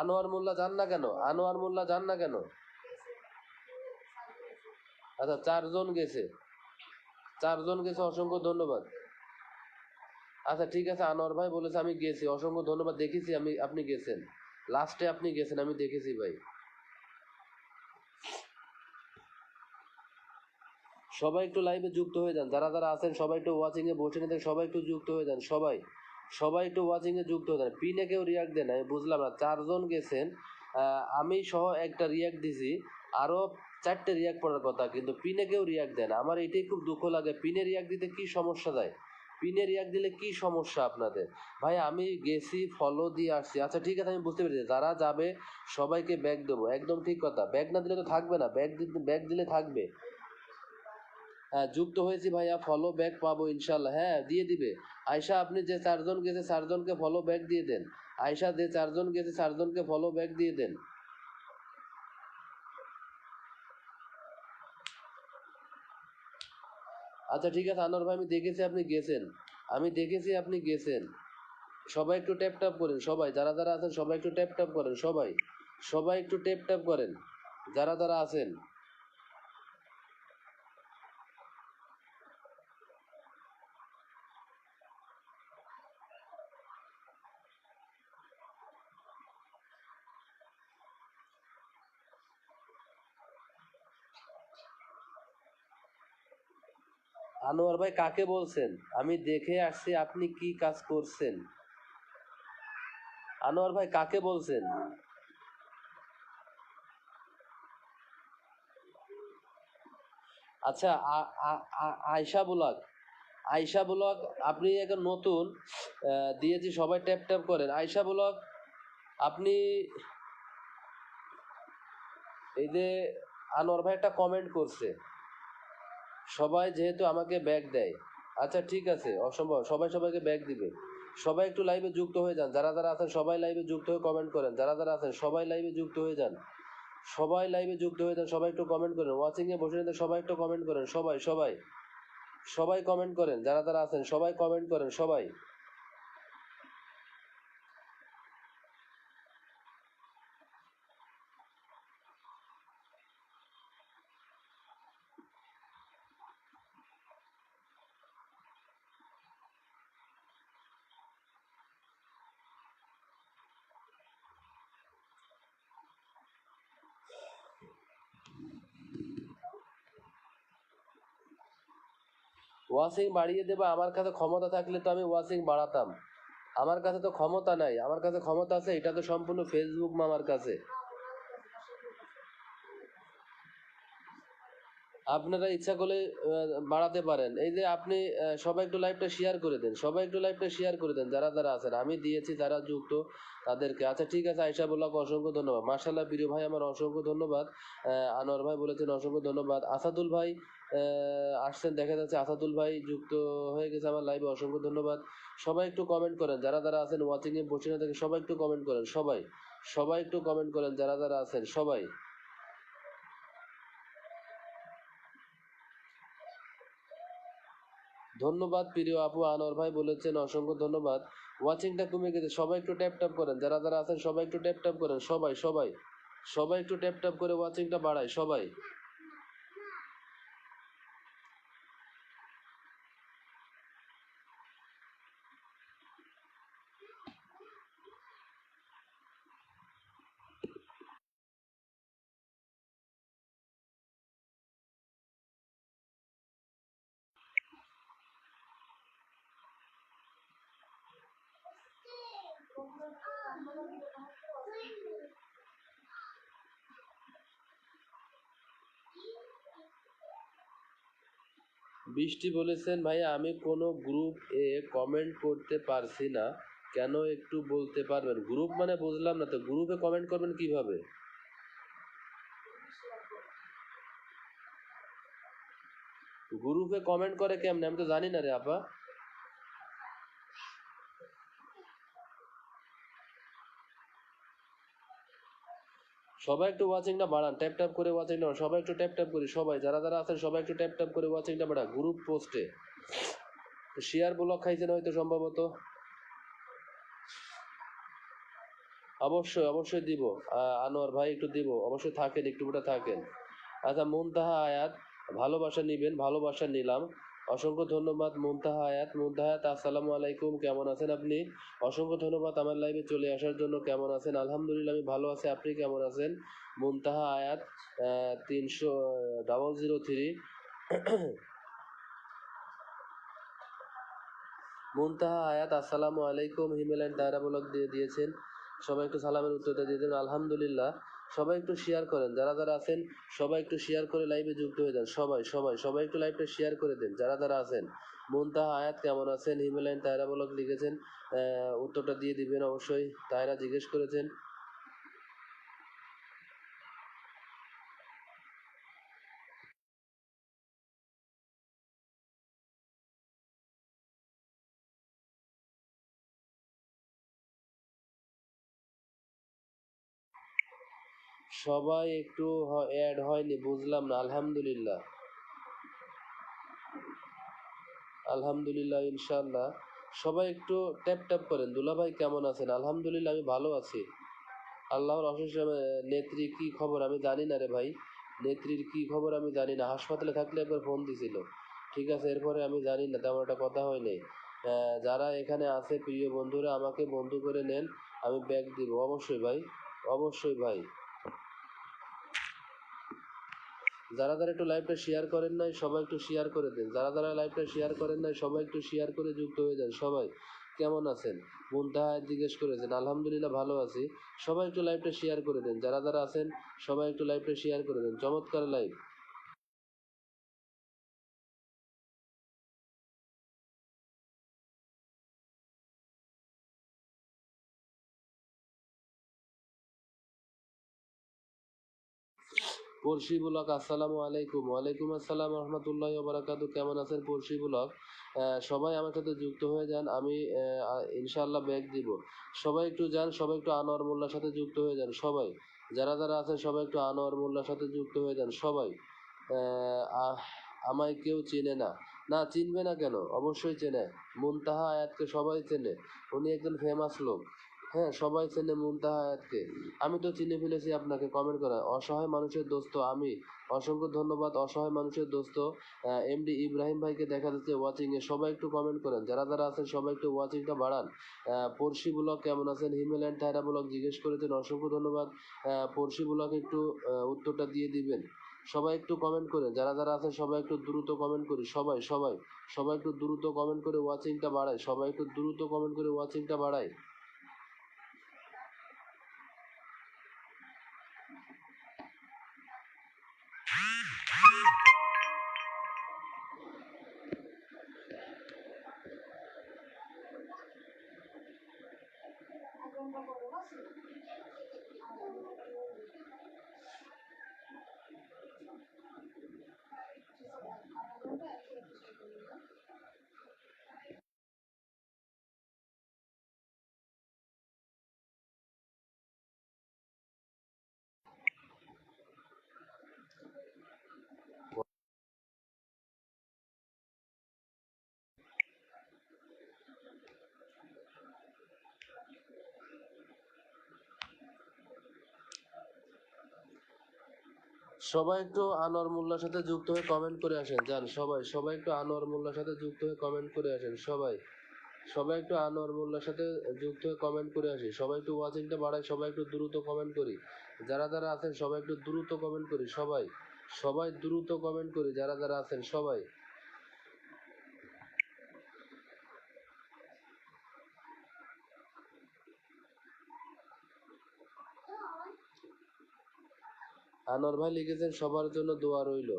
আনোয়ার মোল্লা যান না কেন? আনোয়ার মোল্লা যান না কেন? আচ্ছা 4জন গেছে, 4জন গেছে, অসংখ্য ধন্যবাদ। আচ্ছা ঠিক আছে, আনোয়ার ভাই বলেছে আমি গেছি, অসংখ্য ধন্যবাদ। দেখেছি আমি, আপনি গেছেন, লাস্টে আপনি গেছেন, আমি দেখেছি ভাই। সবাই একটু লাইভে যুক্ত হয়ে যান, যারা যারা আছেন সবাই একটু ওয়াচিং এ বসে নিতে, সবাই একটু যুক্ত হয়ে যান, সবাই সবাই একটু ওয়াচিং এ যুক্ত হয়ে যান। পিনে কেউ রিয়াক্ট দেন, আমি বুঝলাম না। 4জন গেছেন, আমি সহ একটা রিয়াক্ট দিছি, আরো 4টে রিয়াক্ট করার কথা, কিন্তু পিনে কেউ রিয়াক্ট দেন। আমার এটাই খুব দুঃখ লাগে, পিনে রিয়াক্ট দিতে কি সমস্যা যায়? পিনে রিয়াক্ট দিলে কি সমস্যা আপনাদের? ভাই আমি গেছি, ফলো দিয়ে আসছি। আচ্ছা ঠিক আছে, আমি বুঝতে পেরেছি, যারা যাবে সবাইকে ব্যাগ দেবো, একদম ঠিক কথা। ব্যাগ না দিলে তো থাকবে না, ব্যাগ দিলে থাকবে। হ্যাঁ যুক্ত হয়েছি ভাইয়া, ফলো ব্যাক পাবো ইনশাল্লাহ। হ্যাঁ দিয়ে দিবে। আয়শা আপনি যে 4জন গেছে 4জনকে ফলো ব্যাক দিয়ে দেন। আয়শা যে 4জন গেছে 4জনকে ফলো ব্যাক দিয়ে দেন। আচ্ছা ঠিক আছে আনোয়ার ভাই, আমি দেখেছি আপনি গেছেন, আমি দেখেছি আপনি গেছেন। সবাই একটু ট্যাপ ট্যাপ করেন, সবাই যারা যারা আছেন সবাই একটু ট্যাপ ট্যাপ করেন, সবাই সবাই একটু ট্যাপ ট্যাপ করেন যারা যারা আছেন। আনোয়ার ভাই কাকে বলছেন? আমি দেখে আসছি আপনি কি কাজ করছেন। আনোয়ার ভাই কাকে বলছেন? আচ্ছা আয়শা ব্লগ, আয়শা ব্লগ আপনি এখন নতুন দিয়েছি, সবাই ট্যাপ ট্যাপ করেন। আয়শা ব্লগ আপনি এই যে আনোয়ার ভাই একটা কমেন্ট করছে, সবাই যেহেতু আমাকে ব্যাগ দেয়, আচ্ছা ঠিক আছে, অসম্ভব সবাই সবাইকে ব্যাগ দিবে। সবাই একটু লাইভে যুক্ত হয়ে যান, যারা যারা আছেন সবাই লাইভে যুক্ত হয়ে কমেন্ট করেন, যারা যারা আছেন সবাই লাইভে যুক্ত হয়ে যান, সবাই লাইভে যুক্ত হয়ে যান, সবাই একটু কমেন্ট করেন, ওয়াচিংয়ে বসে নিতে সবাই একটু কমেন্ট করেন, সবাই সবাই সবাই কমেন্ট করেন, যারা যারা আছেন সবাই কমেন্ট করেন সবাই। ওয়াচিং বাড়িয়ে দেবা, আমার কাছে ক্ষমতা থাকলে তো আমি ওয়াচিং বাড়াতাম। আমার কাছে তো ক্ষমতা নাই, আমার কাছে ক্ষমতা আছে, এটা তো সম্পূর্ণ ফেসবুক মামার কাছে। আপনারা ইচ্ছা করলে বাড়াতে পারেন। এই যে আপনি সবাই একটু লাইভটা শেয়ার করে দেন, সবাই একটু লাইভটা শেয়ার করে দেন, যারা যারা আছেন, আমি দিয়েছি যারা যুক্ত তাদেরকে। আচ্ছা ঠিক আছে, আয়শা বললাকে অসংখ্য ধন্যবাদ, মার্শাল্লাহ প্রিয় ভাই আমার অসংখ্য ধন্যবাদ। আনোয়ার ভাই বলেছেন অসংখ্য ধন্যবাদ। আসাদুল ভাই আসছেন দেখা যাচ্ছে, আসাদুল ভাই যুক্ত হয়ে গেছে আমার লাইভে, অসংখ্য ধন্যবাদ। সবাই একটু কমেন্ট করেন, যারা যারা আছেন ওয়াচিংয়ে বসে না থেকে সবাই একটু কমেন্ট করেন, সবাই সবাই একটু কমেন্ট করেন, যারা যারা আছেন সবাই। ধন্যবাদ প্রিয় আপু, আনোয়ার ভাই বলেছেন অসংখ্য ধন্যবাদ। ওয়াচিংটা কমে গেছে, সবাই একটু ট্যাপ ট্যাপ করেন, যারা যারা আছেন সবাই একটু ট্যাপ ট্যাপ করেন, সবাই সবাই সবাই একটু ট্যাপ ট্যাপ করে ওয়াচিংটা বাড়ায় সবাই। বৃষ্টি বলেছেন ভাইয়া আমি কোনো গ্রুপ এ কমেন্ট করতে পারছি না, কেন একটু বলতে পারবেন? গ্রুপ মানে বুঝলাম না তো, গ্রুপে কমেন্ট করবেন কিভাবে? গ্রুপে কমেন্ট করে কেমনে, আমি তো জানি না রে আপা। সবাই একটু ওয়াচিংটা বাড়ান, ট্যাপ ট্যাপ করে ওয়াচিংটা, সবাই একটু ট্যাপ ট্যাপ করি, সবাই যারা যারা আছেন সবাই একটু ট্যাপ ট্যাপ করে ওয়াচিংটা বাড়া। গ্রুপ পোস্টে শেয়ার ব্লক খাইছেন হয়তো সম্ভবত। অবশ্যই অবশ্যই দিব, আনোয়ার ভাই একটু দিব, অবশ্যই থাকেন, একটু ওটা থাকেন। আচ্ছা মুনতাহা আয়াত, ভালোবাসা নিবেন, ভালোবাসা নিলাম, অসংখ্য ধন্যবাদ। মুনতাহা আয়াত, মুনতাহা আয়াত আসসালামু আলাইকুম, কেমন আছেন আপনি? অসংখ্য ধন্যবাদ আমার লাইভে চলে আসার জন্য। কেমন আছেন? আলহামদুলিল্লাহ আমি ভালো আছি, আপনি কেমন আছেন? মুনতাহা আয়াত 300-003 মুনতাহা আয়াত আসসালামু আলাইকুম, হিমেল অ্যান্ড ডায়রা ব্লগ দিয়ে দিয়েছেন, সবাই একটু সালামের উত্তরটা দিয়ে দেবেন। আলহামদুলিল্লাহ, সবাই একটু শেয়ার করেন, যারা যারা আছেন সবাই একটু শেয়ার করে লাইভে যুক্ত হয়ে যান, সবাই সবাই সবাই একটু লাইভটা শেয়ার করে দেন, যারা যারা আছেন। মুনতাহা আয়াত কেমন আছেন, হিমেল অ্যান্ড ডায়রা ব্লগ লিখেছেন, উত্তরটা দিয়ে দিবেন অবশ্যই। তাইরা জিজ্ঞেস করেছেন। সবাই একটু অ্যাড হয়নি, বুঝলাম না। আলহামদুলিল্লাহ, আলহামদুলিল্লাহ, ইনশাআল্লাহ সবাই একটু ট্যাপ ট্যাপ করেন। দুলাভাই কেমন আছেন? আলহামদুলিল্লাহ আমি ভালো আছি, আল্লাহর অশেষ নেত্রী কি খবর আমি জানি না রে ভাই, নেত্রীর কি খবর আমি জানি না, হাসপাতালে থাকলে একবার ফোন দিছিল, ঠিক আছে, এরপরে আমি জানি না, তেমন একটা কথা হয় নাই। যারা এখানে আছে প্রিয় বন্ধুরা আমাকে বন্ধু করে নেন, আমি ব্যাগ দিব অবশ্যই ভাই, অবশ্যই ভাই। যারা যারা একটু লাইভটা শেয়ার করেন নাই সবাই একটু শেয়ার করে দেন, যারা যারা লাইভটা শেয়ার করেন নাই সবাই একটু শেয়ার করে যুক্ত হয়ে যান সবাই। কেমন আছেন? মুনতাহা জিজ্ঞেস করেছেন, আলহামদুলিল্লাহ ভালো আছি, সবাই একটু লাইভটা শেয়ার করে দেন, যারা যারা আছেন সবাই একটু লাইভটা শেয়ার করে দেন। চমৎকার লাইভ। পড়শি ব্লগ আসসালামু আলাইকুম। ওয়ালাইকুম আসসালাম রহমতুল্লাহ বারাকাতু। কেমন আছেন পড়শি ব্লগ? সবাই আমার সাথে যুক্ত হয়ে যান, আমি ইনশাআল্লাহ ব্যাগ দিব। সবাই একটু যান, সবাই একটু আনোয়ার মোল্লার সাথে যুক্ত হয়ে যান। সবাই যারা যারা আছেন সবাই একটু আনোয়ার মোল্লার সাথে যুক্ত হয়ে যান সবাই। আমায় কেউ চেনে না? না, চিনবে না কেন, অবশ্যই চেনে। মুনতাহা আয়াতকে সবাই চেনে, উনি একজন ফেমাস লোক। হ্যাঁ, সবাই চেনে মুনতাহা আয়াতকে। আমি তো চিনে ফেলেছি আপনাকে, কমেন্ট করা। অসহায় মানুষের দোস্ত আমি, অসংখ্য ধন্যবাদ। অসহায় মানুষের দোস্ত এমডি ইব্রাহিম ভাইকে দেখা যাচ্ছে ওয়াচিং এ। সবাই একটু কমেন্ট করেন, যারা যারা আছেন সবাই একটু ওয়াচিংটা বাড়ান। পড়শি ব্লগ কেমন আছেন? হিমেল্যান্ড থায়রা ব্লগ জিজ্ঞেস করেছেন, অসংখ্য ধন্যবাদ। পড়শি ব্লগ একটু উত্তরটা দিয়ে দিবেন। সবাই একটু কমেন্ট করে, যারা যারা আছেন সবাই একটু দ্রুত কমেন্ট করি। সবাই সবাই সবাই একটু দ্রুত কমেন্ট করে ওয়াচিংটা বাড়ায়। সবাই একটু দ্রুত কমেন্ট করে ওয়াচিংটা বাড়ায়। সবাই একটু আনোয়ার মোল্লার সাথে যুক্ত হয়ে কমেন্ট করে আসেন, যান সবাই সবাই একটু আনোয়ার মোল্লার সাথে যুক্ত হয়ে কমেন্ট করে আসেন। সবাই সবাই একটু আনোয়ার মোল্লার সাথে যুক্ত হয়ে কমেন্ট করে আসি। সবাই একটু ওয়াচিংটা বাড়াই, সবাই একটু দ্রুত কমেন্ট করি। যারা যারা আছেন সবাই একটু দ্রুত কমেন্ট করি। সবাই সবাই দ্রুত কমেন্ট করি, যারা যারা আছেন সবাই। আনোয়ার ভাই লিখেছেন সবার জন্য দোয়া রইল।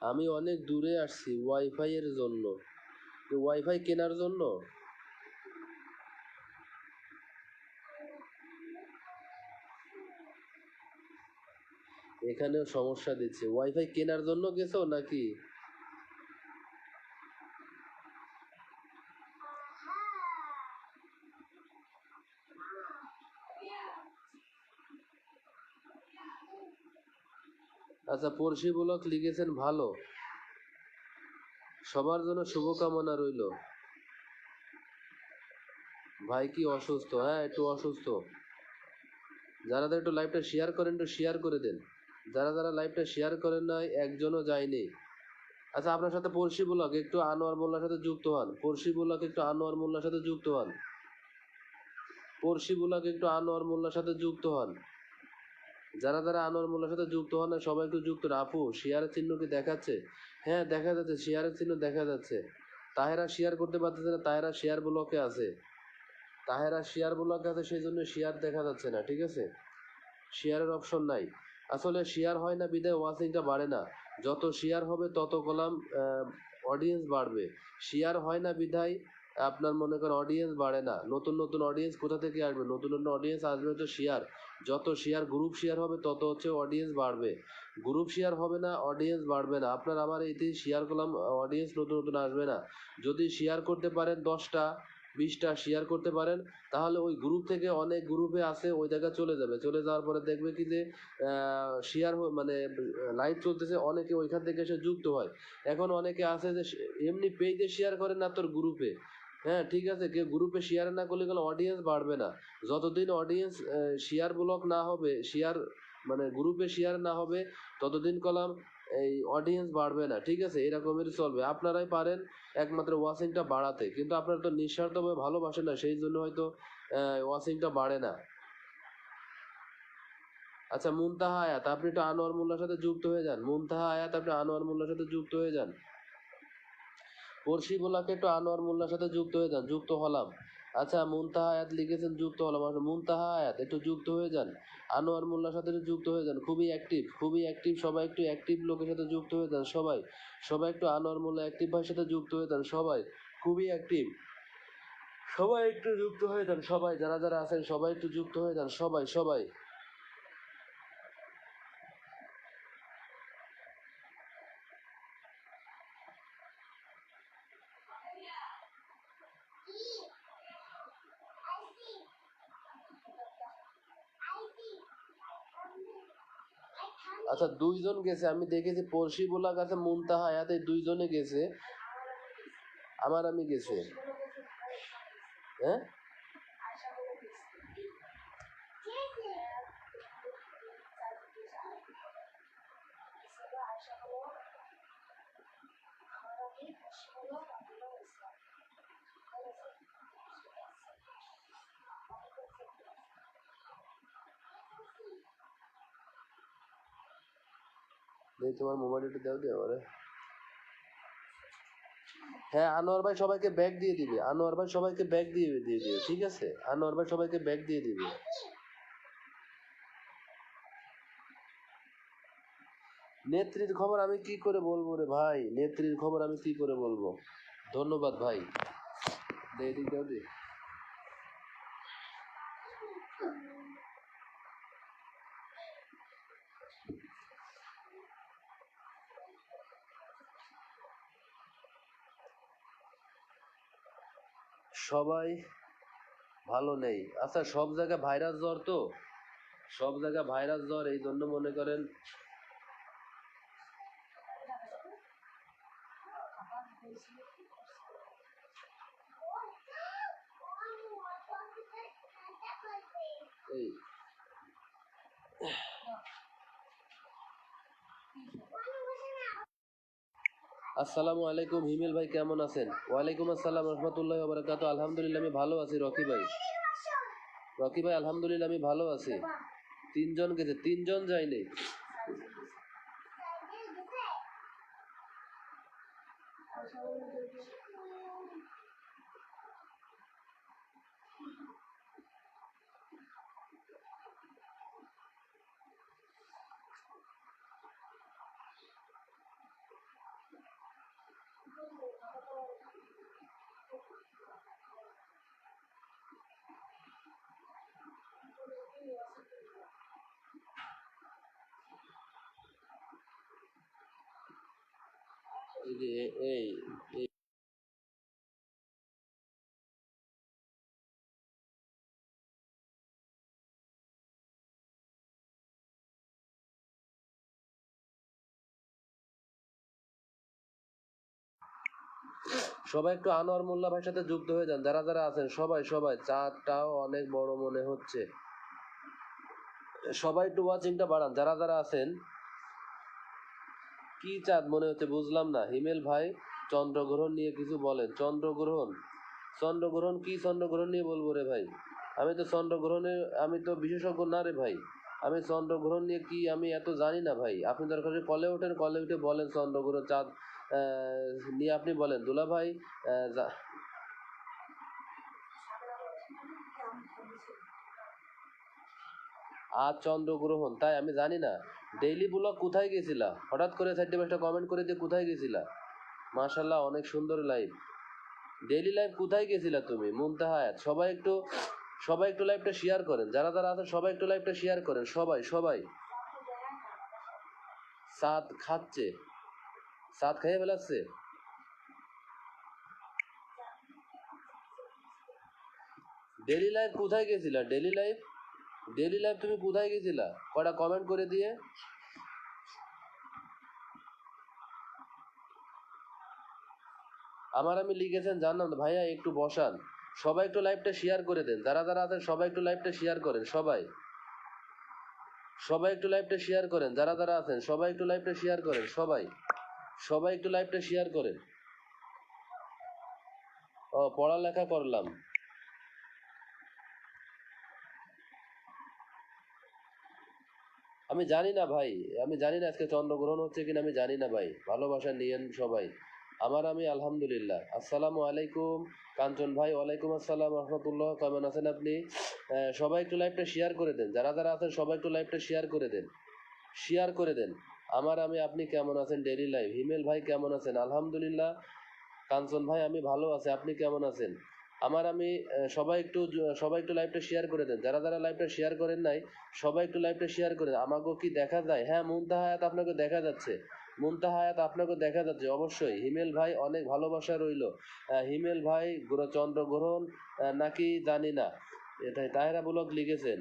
আমি অনেক দূরে আসছি ওয়াইফাই এর জন্য। ওয়াইফাই কেনার জন্য এখানেও সমস্যা দিচ্ছে। ওয়াইফাই কেনার জন্য গেছো নাকি? আচ্ছা, পড়শি ব্লক লিখেছেন ভালো। সবার জন্য শুভকামনা রইল। ভাই কি অসুস্থ? হ্যাঁ, একটু অসুস্থ। যারা যারা একটু লাইভটা শেয়ার করেন, একটু শেয়ার করে দেন। যারা যারা লাইভটা শেয়ার করেন নাই, একজনও যায়নি। আচ্ছা, আপনার সাথে পড়শি ব্লক একটু আনোয়ার মোল্লার সাথে যুক্ত হন। পড়শি ব্লক একটু আনোয়ার মোল্লার সাথে যুক্ত হন। পড়শি ব্লক একটু আনোয়ার মোল্লার সাথে যুক্ত হন। যারা যারা আনোয়ার মোল্লার সাথে যুক্ত হন না, সবাই একটু যুক্ত। আপু, শেয়ারের চিহ্ন কি দেখাচ্ছে? হ্যাঁ, দেখা যাচ্ছে, শেয়ারের চিহ্ন দেখা যাচ্ছে। তাহেরা শেয়ার করতে পারতেছে না, তাহেরা শেয়ার ব্লকে আছে। তাহেরা শেয়ার ব্লকে আছে, সেই জন্য শেয়ার দেখা যাচ্ছে না। ঠিক আছে, শেয়ারের অপশন নাই। আসলে শেয়ার হয় না বিদায় ওয়াচিংটা বাড়ে না। যত শেয়ার হবে তত কলাম অডিয়েন্স বাড়বে। শেয়ার হয় না বিধায় আপনার মনে করেন অডিয়েন্স বাড়ে না। নতুন নতুন অডিয়েন্স কোথা থেকে আসবে? নতুন নতুন অডিয়েন্স আসবে হচ্ছে শেয়ার। যত শেয়ার গ্রুপ শেয়ার হবে তত হচ্ছে অডিয়েন্স বাড়বে। গ্রুপ শেয়ার হবে না, অডিয়েন্স বাড়বে না। আপনার আমার এতে শেয়ার করলাম, অডিয়েন্স নতুন নতুন আসবে না। যদি শেয়ার করতে পারেন 10টা 20টা শেয়ার করতে পারেন, তাহলে ওই গ্রুপ থেকে অনেক গ্রুপে আছে, ওই জায়গায় চলে যাবে। চলে যাওয়ার পরে দেখবে কি যে শেয়ার মানে লাইভ চলতেছে, অনেকে ওইখান থেকে এসে যুক্ত হয়। এখন অনেকে আছে যে এমনি পেজে শেয়ার করে না, তোর গ্রুপে। হ্যাঁ, ঠিক আছে, কেউ গ্রুপে শেয়ার না করলে গেলে অডিয়েন্স বাড়বে না। যতদিন অডিয়েন্স শেয়ার ব্লক না হবে, শেয়ার মানে গ্রুপে শেয়ার না হবে, ততদিন কলাম এই অডিয়েন্স বাড়বে না। ঠিক আছে, এরকমেরই চলবে। আপনারাই পারেন একমাত্র ওয়াচিংটা বাড়াতে, কিন্তু আপনারা তো নিঃস্বার্থভাবে ভালোবাসেন না, সেই জন্য হয়তো ওয়াচিংটা বাড়ে না। আচ্ছা, মুনতাহা আয়াত, আপনি একটু আনোয়ার মোল্লার সাথে যুক্ত হয়ে যান। মুনতাহা আয়াত, আপনি আনোয়ার মোল্লার সাথে যুক্ত হয়ে যান। পড়শি বলাকে একটু আনোয়ার মোল্লার সাথে যুক্ত হয়ে যান। যুক্ত হলাম। আচ্ছা, মুনতাহা আয়াত লিখেছেন যুক্ত হলাম। মুনতাহা আয়াত একটু যুক্ত হয়ে যান, আনোয়ার মোল্লার সাথে একটু যুক্ত হয়ে যান। খুবই অ্যাক্টিভ, খুবই অ্যাক্টিভ। সবাই একটু অ্যাক্টিভ লোকের সাথে যুক্ত হয়ে যান। সবাই সবাই একটু আনোয়ার মোল্লা অ্যাক্টিভ ভাইয়ের সাথে যুক্ত হয়ে যান। সবাই খুবই অ্যাক্টিভ, সবাই একটু যুক্ত হয়ে যান। সবাই যারা যারা আছেন সবাই একটু যুক্ত হয়ে যান। সবাই সবাই আচ্ছা, দুইজন গেছে, আমি দেখেছি পড়শি বলা গেছে মুনতাহা আয়াত, এই দুইজনে গেছে। আমার আমি গেছে। হ্যাঁ, তোমার মোবাইল একটু দাও দিয়ে আমারে। হ্যাঁ, আনোয়ার ভাই সবাইকে ব্যাগ দিয়ে দিবে। আনোয়ার ভাই সবাইকে ব্যাগ দিয়ে দিয়ে দিবে, ঠিক আছে? আনোয়ার ভাই সবাইকে ব্যাগ দিয়ে দিবে। নেত্রীর খবর আমি কি করে বলবো রে ভাই, নেত্রীর খবর আমি কি করে বলবো? ধন্যবাদ ভাই, দে দিক দাও দে। সবাই ভালো নেই। আচ্ছা, সব জায়গায় ভাইরাস জ্বর, তো সব জায়গায় ভাইরাস জ্বর, এই জন্য মনে করেন এই। আসসালামু আলাইকুম হিমেল ভাই, কেমন আছেন? ওয়ালাইকুম আসসালাম রহমতুল্লাহ বারাকাত। আলহামদুলিল্লাহ আমি ভালো আছি রকি ভাই। রকি ভাই আলহামদুলিল্লাহ আমি ভালো আছি। তিনজন গেছে, তিনজন যায়নি। এই সবাই একটু আনোয়ার মোল্লা ভাইয়ের সাথে যুক্ত হয়ে যান, যারা যারা আছেন সবাই সবাই। চাঁদটাও অনেক বড় মনে হচ্ছে, সবাই একটু ওয়াচিংটা বাড়ান যারা যারা আছেন। কি চাঁদ মনে হচ্ছে বুঝলাম না। হিমেল ভাই চন্দ্রগ্রহণ নিয়ে কিছু বলেন। চন্দ্রগ্রহণ, চন্দ্রগ্রহণ কি চন্দ্রগ্রহণ নিয়ে বলবো রে ভাই? আমি তো চন্দ্রগ্রহণের, আমি তো বিশেষজ্ঞ না রে ভাই। আমি চন্দ্রগ্রহণ নিয়ে কি আমি এত জানি না ভাই। আপনি দরকার হলে কলে ওঠেন, কলে উঠে বলেন চন্দ্রগ্রহণ চাঁদ নিয়ে আপনি বলেন। দুলা ভাই আজ চন্দ্রগ্রহণ, তাই আমি জানি না। ডেইলি ব্লগ কোথায় গেছিলা? হঠাৎ করে 4-5টা কমেন্ট করে দিয়ে কোথায় গেছিলা? মাশাল্লাহ, অনেক সুন্দর লাইভ। ডেইলি লাইভ কোথায় গেছিলা তুমি? মুনতাহা আয়াত, সবাই একটু লাইভটা শেয়ার করেন, যারা যারা আছেন সবাই একটু লাইভটা শেয়ার করেন। সবাই সবাই সাত খাচ্ছে, সাত খাইয়ে ফেলাচ্ছে। ডেইলি লাইভ কোথায় গেছিলা? ডেইলি লাইভ, ডেইলি লাইভ তুমি কোথায় গেছিলা? কটা কমেন্ট করে দিয়ে। আমার আমি লিখেছেন জানলাম তো ভাইয়া, একটু বসান। সবাই একটু লাইভটা শেয়ার করে দেন, যারা যারা আছেন সবাই একটু লাইভটা শেয়ার করেন। সবাই সবাই একটু লাইভটা শেয়ার করেন, যারা যারা আছেন সবাই একটু লাইভটা শেয়ার করেন। সবাই সবাই একটু লাইভটা শেয়ার করেন। ও, পড়ালেখা করলাম। আমি জানি না ভাই, আমি জানি না আজকে চন্দ্রগ্রহণ হচ্ছে কিনা, আমি জানি না ভাই। ভালোবাসা নিয়েন সবাই। আমার আমি আলহামদুলিল্লাহ। আসসালামু আলাইকুম কাঞ্চন ভাই। ওয়ালাইকুম আসসালাম রহমতুল্লাহ। কেমন আছেন আপনি? সবাই একটু লাইভটা শেয়ার করে দেন, যারা যারা আছেন সবাই একটু লাইভটা শেয়ার করে দেন, শেয়ার করে দেন। আমার আমি আপনি কেমন আছেন ডেইলি লাইভ। হিমেল ভাই কেমন আছেন? আলহামদুলিল্লাহ। কাঞ্চন ভাই আমি ভালো আছি, আপনি কেমন আছেন? আমার আমি সবাই একটু লাইভটা শেয়ার করে দেন, যারা যারা লাইভটা শেয়ার করেন নাই সবাই একটু লাইভটা শেয়ার করে দেন। আমাকেও কি দেখা যায়? হ্যাঁ, মুনতাহা হায়াত আপনাকে দেখা যাচ্ছে, মুনতাহা হায়াত আপনাকে দেখা যাচ্ছে অবশ্যই। হিমেল ভাই অনেক ভালোবাসা রইল। হিমেল ভাই চন্দ্রগ্রহণ নাকি জানি না, এটাই তাহেরা ব্লগ লিখেছেন।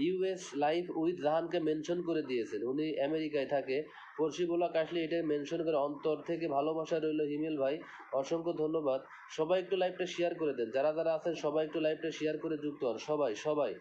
ইউএস লাইফ উইথ জাহানকে মেনশন করে দিয়েছেন, উনি আমেরিকায় থাকে। পড়শিবোলা কাশলি এটা মেনশন করে অন্তর থেকে ভালোবাসা রইল হিমেল ভাই, অসংখ্য ধন্যবাদ। সবাই একটু লাইভটা শেয়ার করে দেন, যারা যারা আছেন সবাই একটু লাইভটা শেয়ার করে যুক্ত হন। সবাই সবাই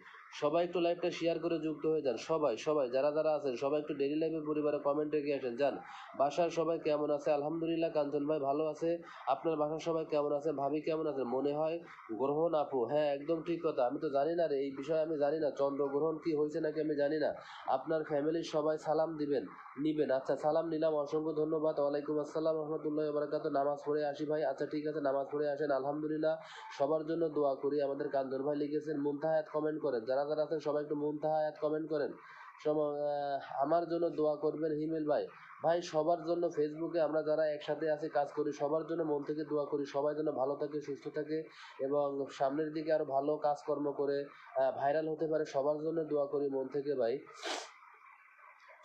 সবাই একটু লাইভটা শেয়ার করে যুক্ত হয়ে যান। সবাই সবাই যারা যারা আছেন সবাই একটু ডেইলি লাইভে পরিবারে কমেন্টে গিয়ে আসেন যান। বাসার সবাই কেমন আছে? আলহামদুলিল্লাহ। কাঞ্চন ভাই ভালো আছে। আপনার বাসার সবাই কেমন আছে? ভাবি কেমন আছে? মনে হয় গ্রহণ আপু, হ্যাঁ একদম ঠিক কথা। আমি তো জানি না রে এই বিষয়ে, আমি জানি না চন্দ্রগ্রহণ কি হয়েছে নাকি আমি জানি না। আপনার ফ্যামিলির সবাই সালাম দিবেন, নিবেন। আচ্ছা, সালাম নিলাম, অসংখ্য ধন্যবাদ। ওয়ালাইকুম আসসালাম রহমতুল্লাহ বারাকাত। নামাজ পড়ে আসি ভাই। আচ্ছা ঠিক আছে, নামাজ পড়ে আসেন। আলহামদুলিল্লাহ, সবার জন্য দোয়া করি। আমাদের কাঞ্চন ভাই লিখেছেন মুনতাহা হায়াত কমেন্ট করেন, যারা যারা আছেন সবাই একটু মুনতাহা হায়াত কমেন্ট করেন। আমার জন্য দোয়া করবেন হিমেল ভাই। ভাই সবার জন্য, ফেসবুকে আমরা যারা একসাথে আছি কাজ করি সবার জন্য মন থেকে দোয়া করি, সবাই যেন ভালো থাকে সুস্থ থাকে এবং সামনের দিকে আরো ভালো কাজকর্ম করে ভাইরাল হতে পারে, সবার জন্য দোয়া করি মন থেকে ভাই।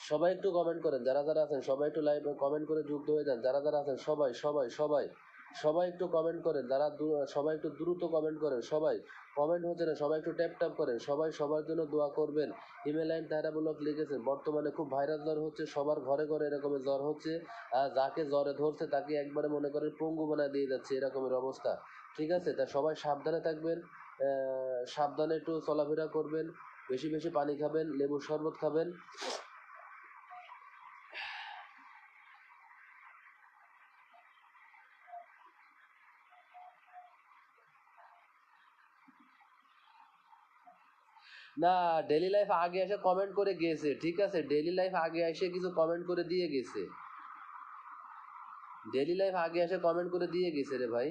সবাই একটু কমেন্ট করেন, যারা যারা আছেন সবাই একটু লাইভ কমেন্ট করে যুক্ত হয়ে যান। যারা যারা আছেন সবাই সবাই সবাই সবাই একটু কমেন্ট করেন, সবাই একটু দ্রুত কমেন্ট করেন। সবাই কমেন্ট হচ্ছে না, সবাই একটু ট্যাপ ট্যাপ করেন। সবাই সবার জন্য দোয়া করবেন। হিমেলাইন তাহেরা ব্লগ লিখেছেন বর্তমানে খুব ভাইরাল জ্বর হচ্ছে, সবার ঘরে ঘরে এরকমের জ্বর হচ্ছে। যাকে জ্বরে ধরছে তাকে একবারে মনে করেন পঙ্গু বানা দিয়ে যাচ্ছে, এরকমের অবস্থা। ঠিক আছে, তা সবাই সাবধানে থাকবেন, সাবধানে একটু চলাফেরা করবেন, বেশি বেশি পানি খাবেন, লেবুর শরবত খাবেন। না, ডেইলি লাইফ আগে এসে কমেন্ট করে গেছে, ঠিক আছে, ডেইলি লাইফ আগে এসে কিছু কমেন্ট করে দিয়ে গেছে, ডেইলি লাইফ আগে এসে কমেন্ট করে দিয়ে গেছে রে ভাই।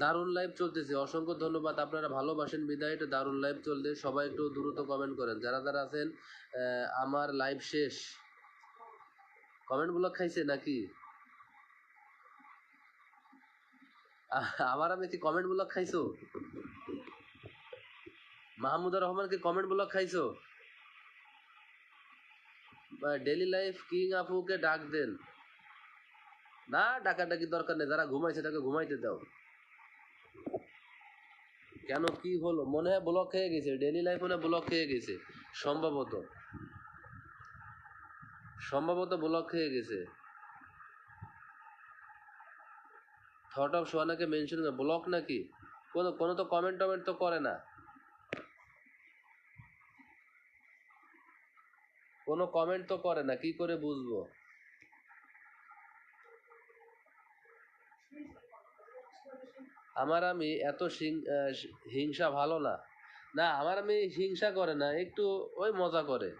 দারুণ লাইভ চলতেছে, অসংখ্য ধন্যবাদ। আপনারা ভালোবাসেন বিদায় এটা দারুণ লাইভ চলতে, সবাই একটু দ্রুত কমেন্ট করেন যারা যারা আছেন। আমার লাইভ শেষ, কমেন্ট ব্লক খাইছে নাকি? আমার আমি কি কমেন্ট ব্লক খাইছো? মাহমুদুর রহমান কি কমেন্ট ব্লক খাইছো? ডেইলি লাইফ কিং আপুকে ডাক দেন। না, ডাকাডাকি দরকার নেই, যারা ঘুমাইছে তাকে ঘুমাইতে দাও। কেন, কি হলো? মনে হয় ব্লক হয়ে গেছে, ডেইলি লাইফ মনে ব্লক হয়ে গেছে, সম্ভবত সম্ভবত ব্লক হয়ে গেছে। থট অফ সোয়ানাকে মেনশন ব্লক নাকি? কোনো কোনো তো কমেন্ট টমেন্ট তো করে না, কোনো কমেন্ট তো করে না, কি করে বুঝবো? আমার আমি এত হিংসা ভালো না। না, আমার আমি হিংসা করে না, একটু ওই মজা করে।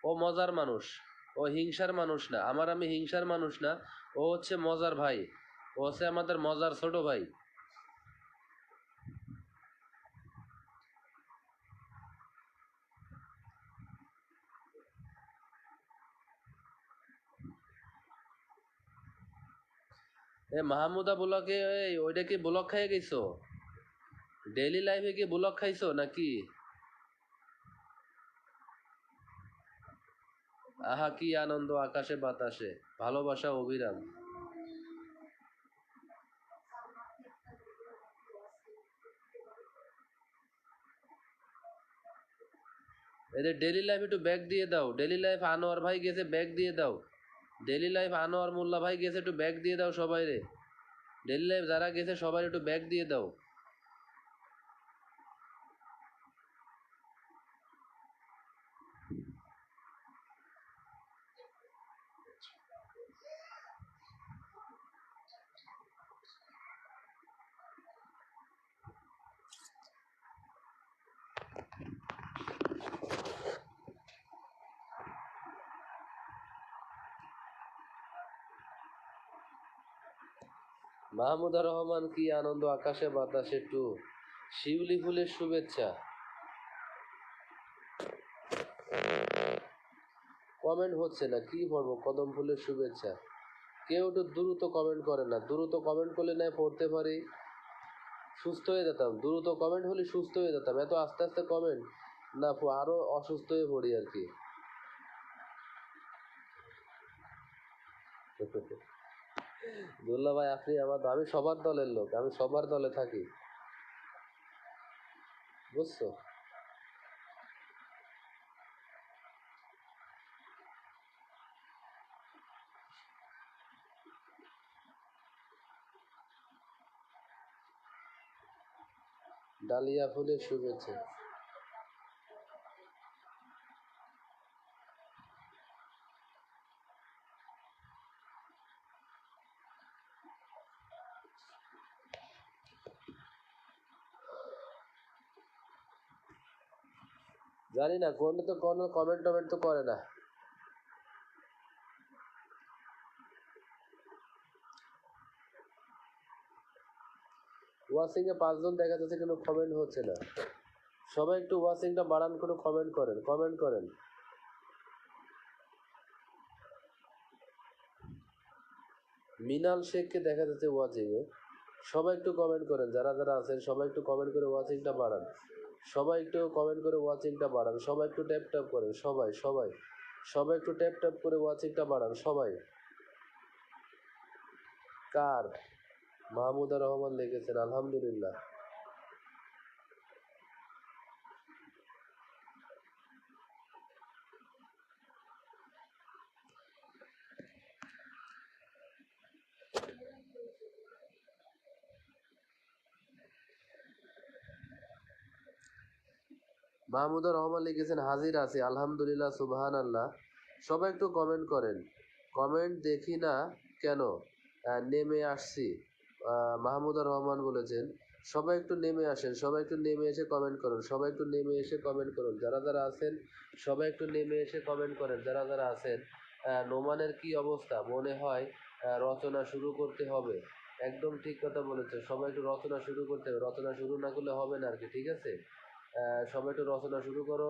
ও মজার মানুষ, ও হিংসার মানুষ না। আমার আমি হিংসার মানুষ না, ও হচ্ছে মজার ভাই, ও হচ্ছে আমাদের মজার ছোট ভাই। মাহমুদা ব্লকে, ওইটা কি ব্লক খাইয়ে গেছো? ডেইলি লাইফে কি ব্লক খাইছো নাকি? আহা কি আনন্দ আকাশে বাতাসে, ভালোবাসা অবিরাম। এদের ডেইলি লাইফ একটু ব্যাগ দিয়ে দাও। ডেইলি লাইফ আনোয়ার ভাই গেছে, ব্যাগ দিয়ে দাও। ডেইলি লাইফ আনোয়ার মোল্লা ভাই গেছে, একটু ব্যাগ দিয়ে দাও সবাই রে। ডেইলি লাইফ যারা গেছে সবাই একটু ব্যাগ দিয়ে দাও। মাহমুদা রহমান, কি আনন্দ আকাশে বাতাসে টু, শিউলি ফুলের শুভেচ্ছা। কমেন্ট হচ্ছে না, কি পড়বো? কদম ফুলের শুভেচ্ছা। কেউ একটু দ্রুত কমেন্ট করে না, দ্রুত কমেন্ট করলে না পড়তে পারি, সুস্থ হয়ে যেতাম। দ্রুত কমেন্ট হলে সুস্থ হয়ে যেতাম, এত আস্তে আস্তে কমেন্ট না আরো অসুস্থ হয়ে পড়ি আর কি। দুল্লা ভাই, আপনি আমি সবার দলের লোক, আমি সবার দলে থাকি, বুঝছো? ডালিয়া ফুলের শুভেচ্ছা। জানি না কোনো কমেন্ট টমেন্ট তো করে না। ওয়াচিং এ 5 জন দেখা যাচ্ছে, কিন্তু কমেন্ট হচ্ছে না। সবাই একটু ওয়াচিংটা বাড়ান, কোনো কমেন্ট করেন, কমেন্ট করেন। মিনাল শেখকে দেখা যাচ্ছে ওয়াচিং এ, সবাই একটু কমেন্ট করেন, যারা যারা আছেন সবাই একটু কমেন্ট করে ওয়াচিংটা বাড়ান, সবাই একটু কমেন্ট করে ওয়াচিংটা বাড়ান, সবাই একটু ট্যাপ ট্যাপ করেন, সবাই সবাই সবাই একটু ট্যাপ ট্যাপ করে ওয়াচিংটা বাড়ান সবাই। কার? মাহমুদা রহমান লিখেছেন, আলহামদুলিল্লাহ। মাহমুদুর রহমান লিখেছেন, হাজির আছি, আলহামদুলিল্লাহ, সুবহান আল্লাহ। সবাই একটু কমেন্ট করেন, কমেন্ট দেখি না কেন, নেমে আসছি। মাহমুদুর রহমান বলেছেন, সবাই একটু নেমে আসেন, সবাই একটু নেমে এসে কমেন্ট করুন, সবাই একটু নেমে এসে কমেন্ট করুন, যারা যারা আছেন সবাই একটু নেমে এসে কমেন্ট করেন, যারা যারা আছেন। নোমানের কি অবস্থা? মনে হয় রচনা শুরু করতে হবে। একদম ঠিক কথা বলেছে, সবাই একটু রচনা শুরু করতে হবে, রচনা শুরু না করলে হবে না আর কি, ঠিক আছে? সবাই একটু রচনা শুরু করো।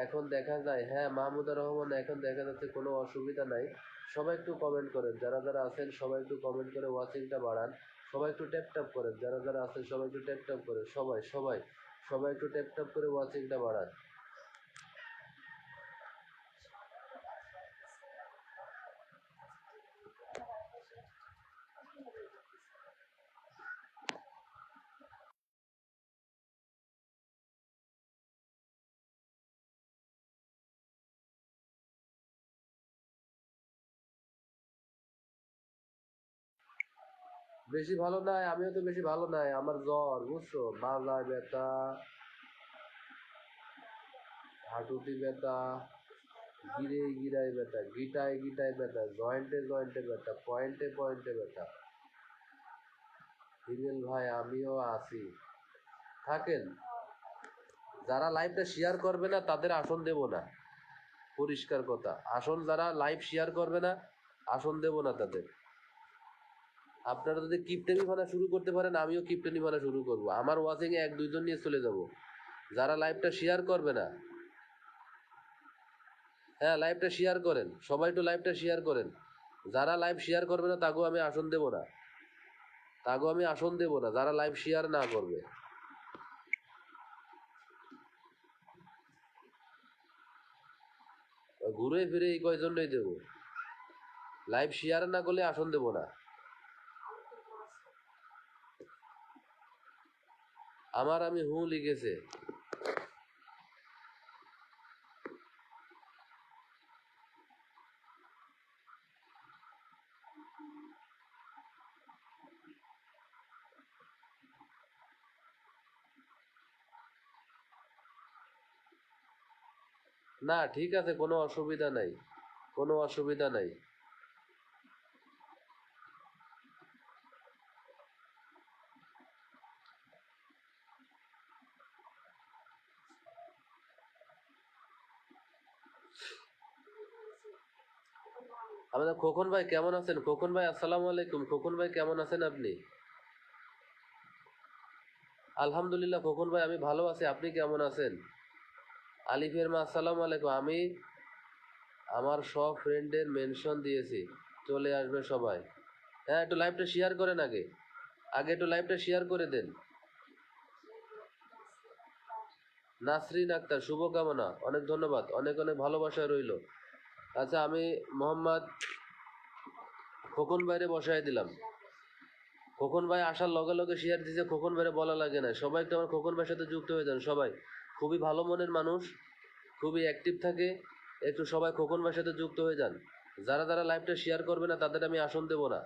এখন দেখা যায়, হ্যাঁ মাহমুদুর রহমান, এখন দেখা যাচ্ছে কোনো অসুবিধা নাই। সবাই একটু কমেন্ট করেন, যারা যারা আছেন সবাই একটু কমেন্ট করে ওয়াচিংটা বাড়ান, সবাই একটু ট্যাপ ট্যাপ করেন, যারা যারা আছেন সবাই একটু ট্যাপ ট্যাপ করেন, সবাই সবাই সবাই একটু ট্যাপ ট্যাপ করে ওয়াচিংটা বাড়ান। বেশি ভালো নাই, আমিও তো বেশি ভালো নাই, আমার জ্বর, বুঝছো? মাজায় ব্যথা, হাঁটুটি ব্যথা, গিরায় ব্যথা, গিটায় ব্যথা, জয়েন্টে জয়েন্টে ব্যথা, পয়েন্টে পয়েন্টে ব্যথা। হিমেল ভাই, আমিও আছি, থাকেন। যারা লাইভটা শেয়ার করবে না তাদের আসন দেব না, পরিষ্কার কথা। আসন যারা লাইভ শেয়ার করবে না, আসন দেব না তাদের। আপনারা যদি কিপটেমি ফানা শুরু করতে পারেন, আমিও কিপটেমি ফানা শুরু করব, আমার ওয়াচিং এ 1-2 জন নিয়ে চলে যাব। যারা লাইভটা শেয়ার করবে না, হ্যাঁ লাইভটা শেয়ার করেন, সবাই একটু লাইভটা শেয়ার করেন। যারা লাইভ শেয়ার করবে না তাকেও আমি আসন দেব না, তাকেও আমি আসন দেব না, যারা লাইভ শেয়ার না করবে। ঘুরে ফিরে এই কয়জনই দেব, লাইভ শেয়ার না করলে আসন দেব না। আমার আমি হু লিখেছে। না ঠিক আছে, কোনো অসুবিধা নাই, কোনো অসুবিধা নাই। আমাদের খোকন ভাই কেমন আছেন? খোকন ভাই আসসালামু আলাইকুম। খোকন ভাই কেমন আছেন আপনি? আলহামদুলিল্লাহ খোকন ভাই আমি ভালো আছি, আপনি কেমন আছেন? আলিফের মা আসসালামু আলাইকুম। আমি আমার সব ফ্রেন্ডের মেনশন দিয়েছি, চলে আসবে সবাই। হ্যাঁ, একটু লাইভটা শেয়ার করেন আগে আগে একটু লাইভটা শেয়ার করে দেন। নাসরিন আক্তার শুভকামনা, অনেক ধন্যবাদ, অনেক অনেক ভালোবাসা রইল। আচ্ছা, আমি মোহাম্মদ খোকন ভাইরে বসাই দিলাম। খোকন ভাই আসার লগে লগে শেয়ার দিছে, খোকন ভাইরে বলা লাগে না। সবাই একটু আমার খোকন ভাইয়ের সাথে যুক্ত হয়ে যান সবাই। খুবই ভালো মনের মানুষ, খুবই অ্যাক্টিভ থাকে। একটু সবাই খোকন ভাইয়ের সাথে যুক্ত হয়ে যান। যারা যারা লাইভটা শেয়ার করবে না তাদের আমি আসন দেব না।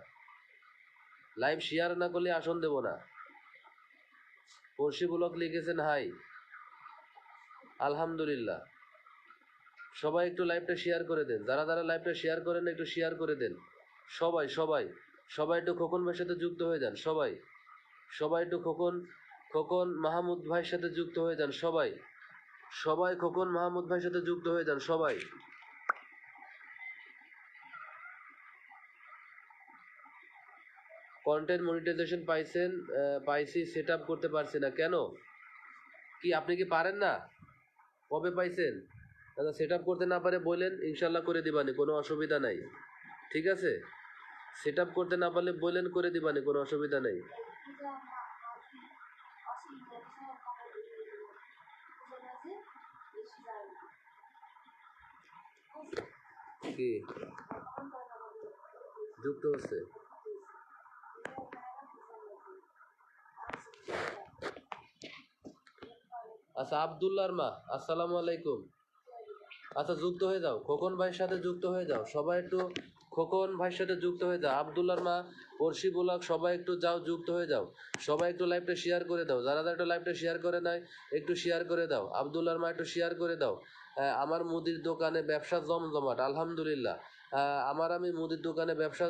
লাইভ শেয়ার না করলে আসন দেব না। পড়শি ব্লক লিখেছেন হাই, আলহামদুলিল্লাহ। সবাই একটু লাইভটা শেয়ার করে দেন। যারা যারা লাইভটা শেয়ার করেন একটু শেয়ার করে দেন। সবাই সবাই সবাই একটু খোকন ভাইয়ের সাথে যুক্ত হয়ে যান সবাই। সবাই একটু খোকন খোকন মাহমুদ ভাইয়ের সাথে যুক্ত হয়ে যান সবাই। সবাই খোকন মাহমুদ ভাইয়ের সাথে যুক্ত হয়ে যান সবাই। কন্টেন্ট মনিটাইজেশন পাইছেন? পাইছি, সেট আপ করতে পারছি না কেন? কি আপনি কি পারেন না? কবে পাইছেন? দাদা সেট আপ করতে না পারে বললেন, ইনশাল্লাহ করে দিবানি, কোনো অসুবিধা নাই। ঠিক আছে, সেট আপ করতে না পারলে বললেন, করে দিবানি, কোনো অসুবিধা নেই। কি যুক্ত হচ্ছে? আচ্ছা, আব্দুল্লাহর মা আসসালামু আলাইকুম। আচ্ছা, যুক্ত হয়ে যাও, খোকন ভাইয়ের সাথে যুক্ত হয়ে যাও সবাই একটু। খোকন ভাইয়ের সাথে যুক্ত হয়ে যাও। আব্দুল্লাহর মা, পড়শি ব্লগ, সবাই একটু যাও, যুক্ত হয়ে যাও। সবাই একটু লাইভটা শেয়ার করে দাও। যারা যারা একটু লাইভটা শেয়ার করে নাই একটু শেয়ার করে দাও। আব্দুল্লাহর মা একটু শেয়ার করে দাও। আমার মুদির দোকানে ব্যবসা জমজমাট, আলহামদুলিল্লাহ। আমি মুদির দোকানে ব্যবসা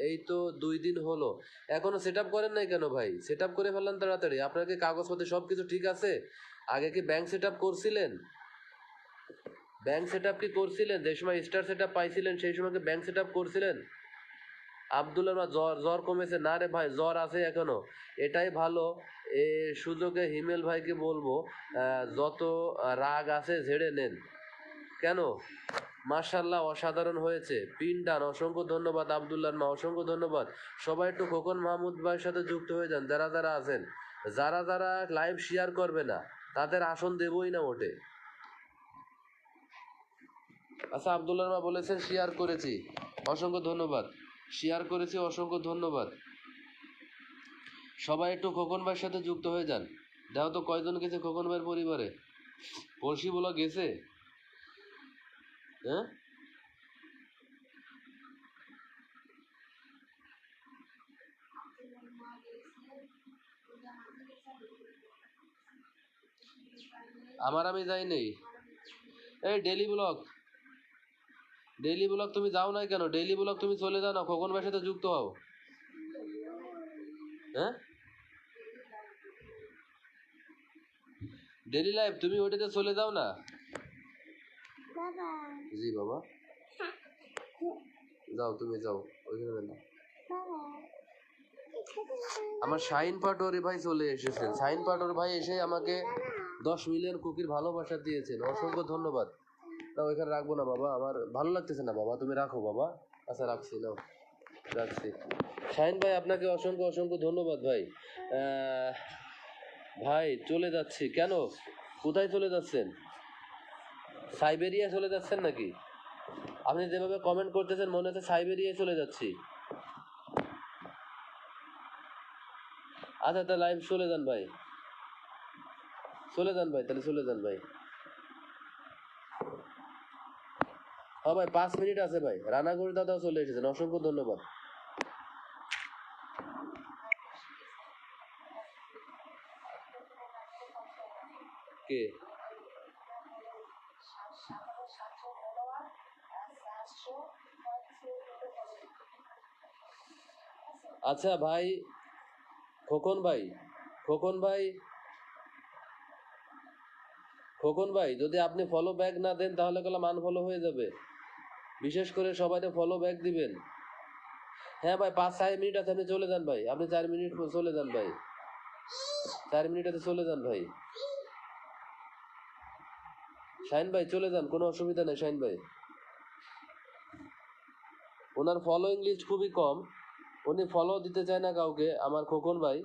এই তো 2 দিন হলো। এখনো সেট আপ করেন নাই কেন ভাই? সেট আপ করে ফেললেন তাড়াতাড়ি। আপনার কি কাগজপত্র সব কিছু ঠিক আছে? আগে কি ব্যাংক সেট আপ করছিলেন? ব্যাংক সেট আপ কি করছিলেন? যে সময় স্টার সেট আপ পাইছিলেন সেই সময় কি ব্যাংক সেট আপ করছিলেন? আব্দুল্লাহ, জ্বর জ্বর কমেছে না রে ভাই? জ্বর আছে এখনো, এটাই ভালো। এ সুযোগে হিমেল ভাইকে বলবো, যত রাগ আছে ঝেড়ে নেন। কেন? মার্শাল্লাহ, অসাধারণ হয়েছে। পিন ডান, অসংখ্য ধন্যবাদ আব্দুল্লাহ মা, অসংখ্য ধন্যবাদ। সবাই একটু খোকন মাহমুদ ভাইয়ের সাথে যুক্ত হয়ে যান যারা যারা আছেন। যারা যারা লাইভ শেয়ার করবে না তাদের আসন দেবই না ওঠে। আচ্ছা, আব্দুল্লাহ মা বলেছেন শেয়ার করেছি, অসংখ্য ধন্যবাদ। শেয়ার করেছি, অসংখ্য ধন্যবাদ। সবাই একটু খোকন ভাইয়ের সাথে যুক্ত হয়ে যান। দেখো তো কয়জন গেছে খোকন ভাইয়ের পরিবারে। পড়শি বলা গেছে? হ্যাঁ, আমি যাই নেই। এই ডেইলি ব্লগ তুমি যাও নাই কেন? ডেইলি ব্লগ তুমি চলে যাও না, খোকন ভাইয়ের সাথে যুক্ত হও। হ্যাঁ, ডেইলি লাইভ তুমি ওইটাতে চলে যাও না। জি বাবা, যাও, তুমি যাও ওইখানে না। আমার শাহিন পাটোয়ারি ভাই চলে এসেছেন। শাহিন পাটোয়ারি ভাই এসে আমাকে 10 মিলিয়ন কুকির ভালোবাসা দিয়েছেন, অসংখ্য ধন্যবাদ। না, ওইখানে রাখবো না বাবা, আমার ভালো লাগতেছে না বাবা, তুমি রাখো বাবা। আচ্ছা, রাখছি, নাও, রাখছি। শাহিন ভাই আপনাকে অসংখ্য অসংখ্য ধন্যবাদ ভাই। ভাই চলে যাচ্ছি। কেন? কোথায় চলে যাচ্ছেন? সাইবেরিয়া চলে যাচ্ছেন নাকি? আপনি যেভাবে কমেন্ট করতেছেন মনে হচ্ছে সাইবেরিয়ায় চলে যাচ্ছি। আচ্ছা, তা লাইভ চলে যান ভাই, চলে যান ভাই, তাহলে চলে যান ভাই। হ্যাঁ ভাই, 5 মিনিট আছে ভাই। রানাগুড়ি দাদাও চলে এসেছেন, অসংখ্য ধন্যবাদ। কে? আচ্ছা ভাই, খোকন ভাই, খোকন ভাই, খোকন ভাই, যদি আপনি ফলো ব্যাক না দেন তাহলে গেলাম আনফলো হয়ে যাবে। বিশেষ করে সবাই ফলো ব্যাক দিবেন। হ্যাঁ ভাই 5-6 মিনিট আছে, আপনি চলে যান ভাই, আপনি 4 মিনিট চলে যান ভাই, 4 মিনিট আছে চলে যান ভাই। শাহিন ভাই চলে যান, কোনো অসুবিধা নেই শাহিন ভাই। ওনার ফলোইং লিস্ট খুবই কম, উনি ফলো দিতে চায় না কাউকে, আমার খোকন ভাই।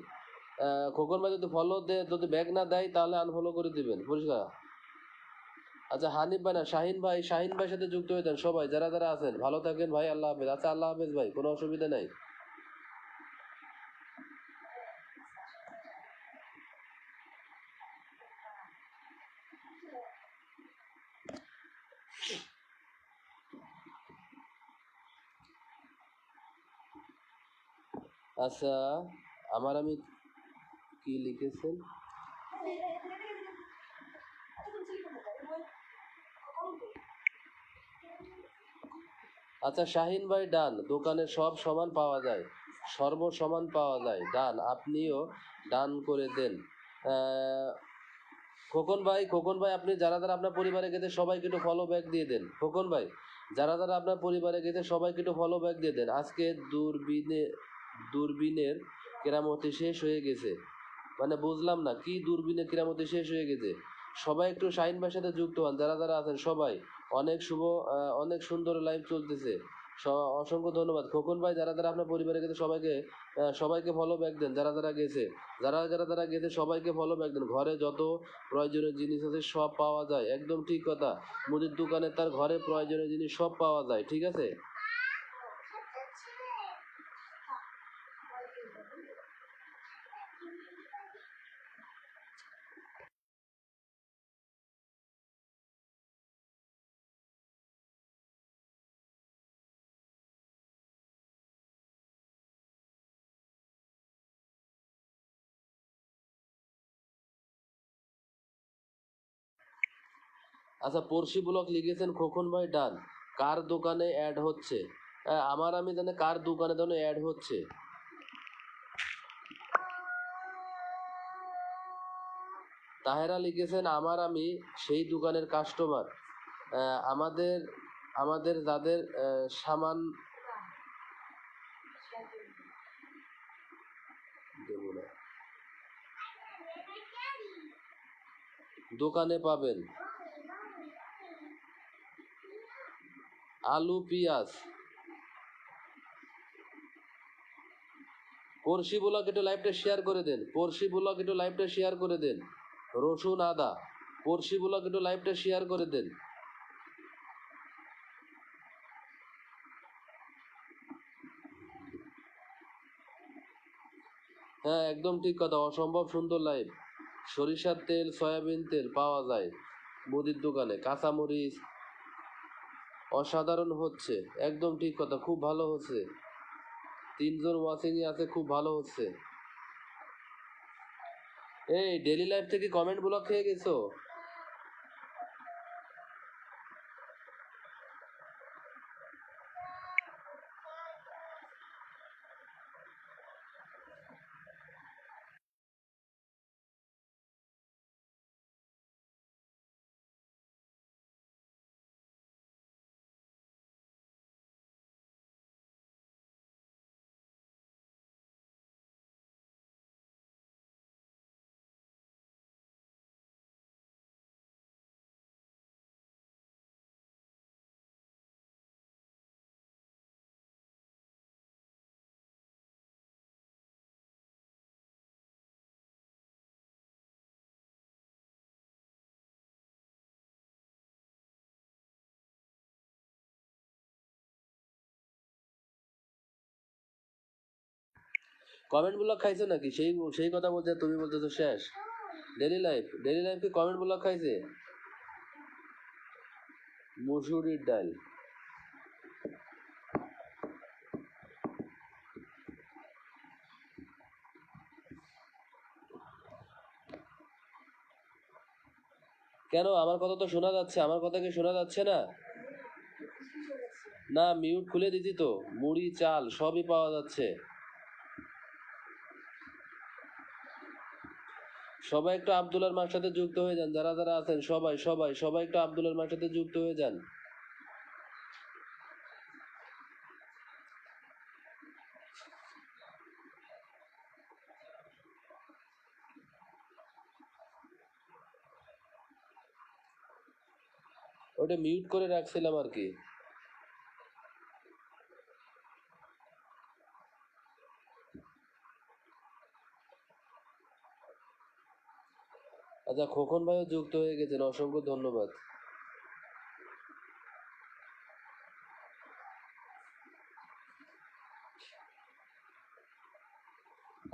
খোকন ভাই যদি ফলো দেয়, যদি ব্যাক না দেয় তাহলে আনফলো করে দিবেন পরিষ্কার। আচ্ছা হানিফ ভাই না, শাহিন ভাই, শাহিন ভাইয়ের সাথে যুক্ত হয়ে যান সবাই যারা যারা আছেন। ভালো থাকেন ভাই, আল্লাহ হাফেজ। আচ্ছা আল্লাহ হাফেজ ভাই, কোনো অসুবিধা নাই। আচ্ছা আমি কি লিখেছেন? আচ্ছা শাহিন ভাই ডান, দোকানে সব সমান পাওয়া যায়, সর্ব সমান পাওয়া যায়, ডান, আপনিও ডান করে দেন। খোকন ভাই, খোকন ভাই আপনি যারা যারা আপনার পরিবারে গেছে সবাইকে একটু ফলো ব্যাক দিয়ে দেন। খোকন ভাই যারা যারা আপনার পরিবারে গেছে সবাইকে একটু ফলো ব্যাক দিয়ে দেন। আজকে দূরবীনের কেরামতি শেষ হয়ে গেছে, মানে বুঝলাম না কি দূরবীনের কেরামতি শেষ হয়ে গেছে। সবাই একটু শাহিন ভাইয়ের সাথে যুক্ত হন যারা যারা আছেন সবাই। অনেক অনেক সুন্দর লাইভ চলতেছে। অসংখ্য ধন্যবাদ খোকন ভাই, যারা যারা আপনার পরিবারে গেছে সবাইকে সবাইকে ফলো ব্যাক দেন। যারা যারা গেছে, যারা গেছে সবাইকে ফলো ব্যাক দেন। ঘরে যত প্রয়োজনীয় জিনিস আছে সব পাওয়া যায়, একদম ঠিক কথা। মুদির দোকানে তার ঘরে প্রয়োজনীয় জিনিস সব পাওয়া যায়, ঠিক আছে। আচ্ছা পড়শি ব্লক লিখেছেন খোকন ভাই ডান। কার দোকানে অ্যাড হচ্ছে? আমি জানি কার দোকানে যেন অ্যাড হচ্ছে। তাহেরা লিখেছেন আমি সেই দোকানের কাস্টমার। আমাদের আমাদের যাদের সামান দেব না, দোকানে পাবেন আলু পেঁয়াজ। পড়শি ব্লক একটু লাইভটা শেয়ার করে দেন, পড়শি ব্লক একটু লাইভটা শেয়ার করে দেন। রসুন আদা, পড়শি ব্লক একটু লাইভটা শেয়ার করে দেন। হ্যাঁ একদম ঠিক কথা, অসম্ভব সুন্দর লাইভ। সরিষার তেল, সয়াবিন তেল পাওয়া যায় মুদির দোকানে, কাঁচামরিচ অসাধারণ হচ্ছে, একদম ঠিক কথা, খুব ভালো হচ্ছে। 3 জন ওয়াচিংয়ে আছে, খুব ভালো হচ্ছে। এই ডেলি লাইফ থেকে কমেন্ট ব্লক খেয়ে গেছো? কমেন্ট ব্লক খাইছো নাকি? সেই সেই কথা বলতে তুমি বলতেছো শেষ। ডেলি লাইফ কি কমেন্ট ব্লক খাইছে? মুসুরির ডাল। কেন আমার কথা তো শোনা যাচ্ছে, আমার কথা কি শোনা যাচ্ছে না? না মিউট খুলে দিছি তো, মুড়ি চাল সবই পাওয়া যাচ্ছে। সবাই একটু আব্দুল্লার মার সাথে যুক্ত হয়ে যান, যারা যারা আছেন সবাই সবাই সবাই একটু আব্দুল্লার মার সাথে যুক্ত হয়ে যান। ওটা মিউট করে রাখছিলাম আর কি। আচ্ছা, খোকন ভাইও যুক্ত হয়ে গেছেন, অসংখ্য ধন্যবাদ।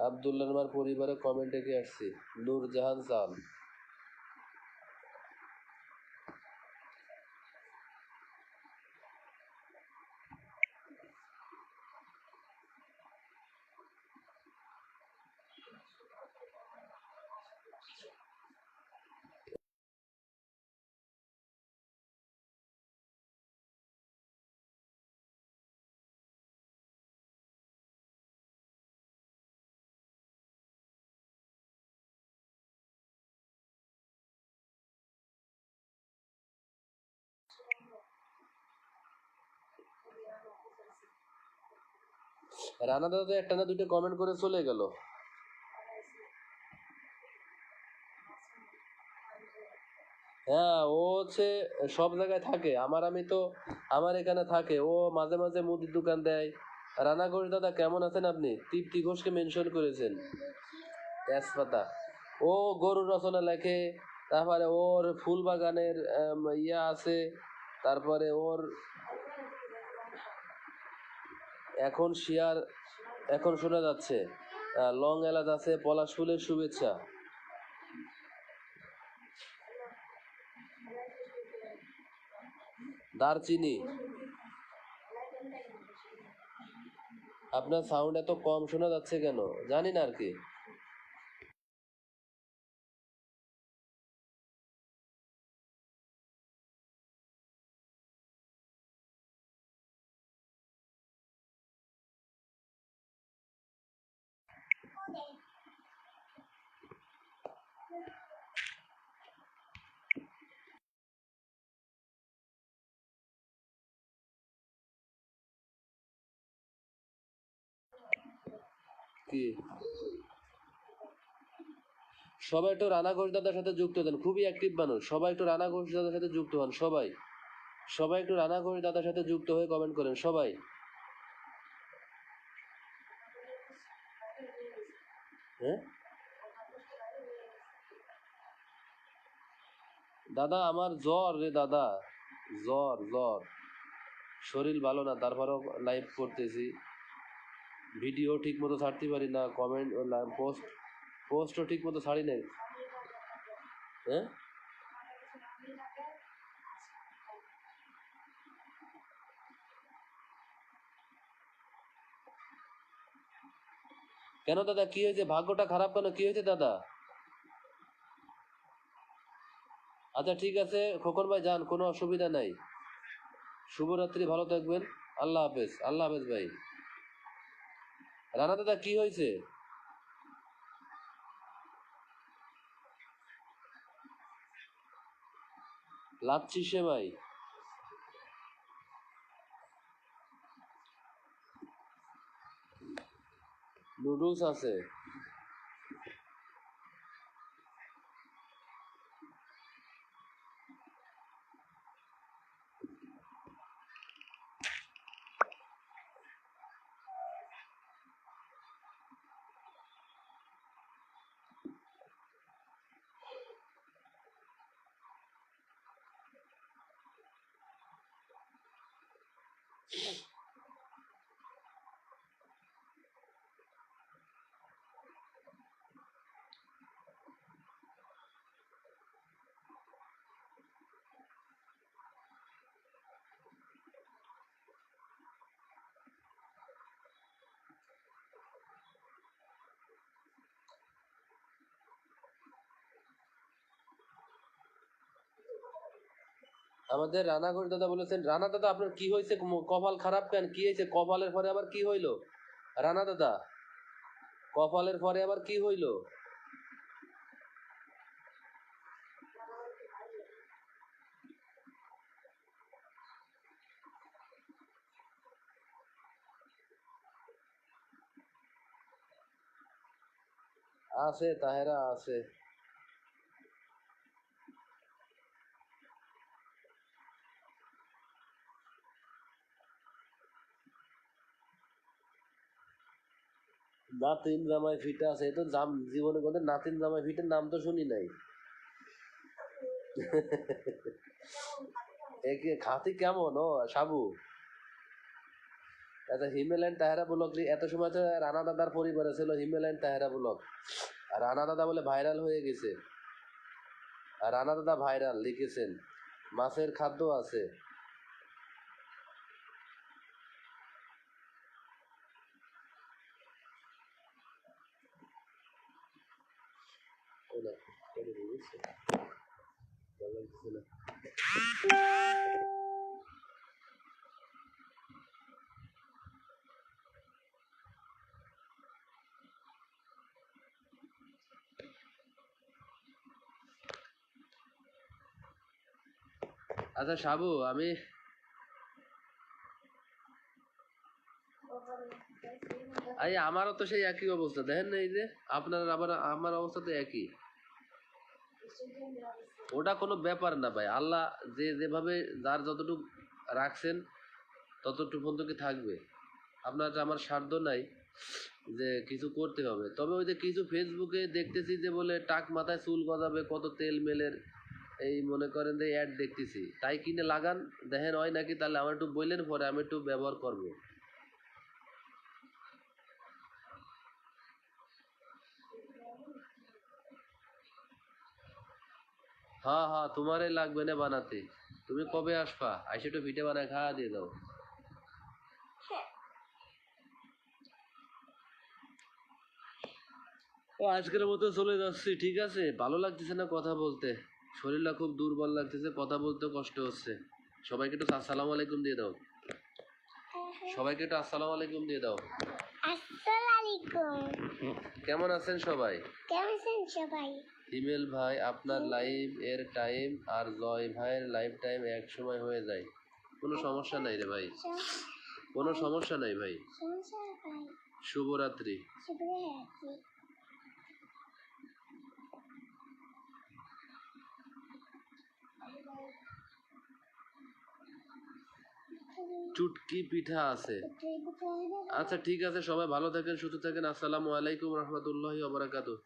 আব্দুল্লাহ আমার পরিবারের কমেন্টে কি আসছি? নূরজাহান সাল। রানা দাদা তো একটা না দুটো কমেন্ট করে চলে গেল। হ্যাঁ, ও হচ্ছে সব জায়গায় থাকে। আমি তো আমার এখানে থাকে, ও মাঝে মাঝে মুদির দোকান দেয়। রানা ঘোষ দাদা কেমন আছেন আপনি? তৃপ্তি ঘোষকে মেনশন করেছেন। তেজপাতা। ও গরুর রচনা লেখে, তারপরে ওর ফুল বাগানের ইয়া আছে, তারপরে ওর এখন শিয়ার, এখন শোনা যাচ্ছে লং এলাচ আছে, পলাশ ফুলের শুভেচ্ছা। দারচিনি। আপনার সাউন্ড এত কম শোনা যাচ্ছে কেন জানি না আর কি। কি সবাই একটু রানা ঘোষ দাদার সাথে যুক্ত দেন, খুবই অ্যাক্টিভ মানুষ। সবাই একটু রানা ঘোষ দাদার সাথে যুক্ত হন। সবাই সবাই একটু রানা ঘোষ দাদার সাথে যুক্ত হয়ে কমেন্ট করেন সবাই। হ্যাঁ দাদা, আমার জ্বর রে দাদা, জ্বর জ্বর, শরীর ভালো না, তারপরেও লাইভ করতেছি। ভিডিও ঠিক মতো ছাড়তে পারি না, কমেন্ট পোস্টও ঠিক মতো ছাড়ি নাই। হ্যাঁ কেন দাদা, কি হয়েছে? ভাগ্যটা খারাপ কেন? কি হয়েছে দাদা? আচ্ছা ঠিক আছে খোকন ভাই, যান, কোনো অসুবিধা নাই। শুভরাত্রি, ভালো থাকবেন। আল্লাহ হাফেজ, আল্লাহ হাফেজ ভাই। রানা দাদা কি হয়েছে? লাচ্ছি সেমাই, নুডলস আছে। আমাদের রানা ঘোষ দাদা বলেছেন। রানা দাদা আপনার কি হয়েছে? কপাল খারাপ কেন? কি হয়েছে? কপালের পরে আবার কি হইলো রানা দাদা? কপালের পরে আবার কি হইলো? আছে, তাহেরা আছে। নাতিন জামাই ফিটা আছে, এই তো জীবনে কোনদিন নাতিন জামাই ফিটের নাম তো শুনি নাই। একে খাতি কেমন ও সাবু? আচ্ছা, হিমেলাইন তাহেরা ব্লগ এত সময় তো রানা দাদার পরিবারে ছিল হিমেলাইন তাহেরা ব্লগ, আর রানা দাদা বলে ভাইরাল হয়ে গেছে। আর রানা দাদা ভাইরাল লিখেছেন, মাছের খাদ্য আছে। ওই না, করে দিয়েছে, ভালো লাগছে না। আচ্ছা সাবু, আমারও তো সেই একই অবস্থা, দেখেন না এই যে আপনার আবার আমার অবস্থা তো একই। ওটা কোনো ব্যাপার না ভাই, আল্লাহ যেভাবে যার যতটুকু রাখছেন ততটুকু পর্যন্ত কি থাকবে। আপনার আমার স্বার্থ নাই যে কিছু করতে হবে, তবে ওই যে কিছু ফেসবুকে দেখতেছি যে বলে টাক মাথায় চুল গজাবে কত তেল মেলের, এই মনে করেন যে অ্যাড দেখতেছি, তাই কিনে লাগান, দেখেন হয় নাকি, তাহলে আমার একটু বললেন, পরে আমি একটু ব্যবহার করবো। হ্যাঁ হ্যাঁ, তোমারই লাগবে না বানাতে, তুমি কবে আসবা, আইসে একটু ভিটে বানায় খাওয়া দিয়ে দাও। ও আজকের মতো চলে যাচ্ছি, ঠিক আছে, ভালো লাগতেছে না কথা বলতে, শরীরটা খুব দুর্বল লাগতেছে, কথা বলতে কষ্ট হচ্ছে। সবাইকে একটু আসসালামু আলাইকুম দিয়ে দাও, সবাইকে একটু আসসালামু আলাইকুম দিয়ে দাও। কেমন আছেন সবাই? হিমেল ভাই আপনার লাইভ এর টাইম আর জয় ভাইয়ের লাইভ টাইম এক সময় হয়ে যায়, কোনো সমস্যা নাই রে ভাই, কোনো সমস্যা নাই ভাই। শুভরাত্রি। চুটকি পিঠা আছে। আচ্ছা ঠিক আছে, সবাই ভালো থাকেন, সুস্থ থাকেন, আসসালামু আলাইকুম রহমতুল্লাহি ওয়া বারাকাতুহু।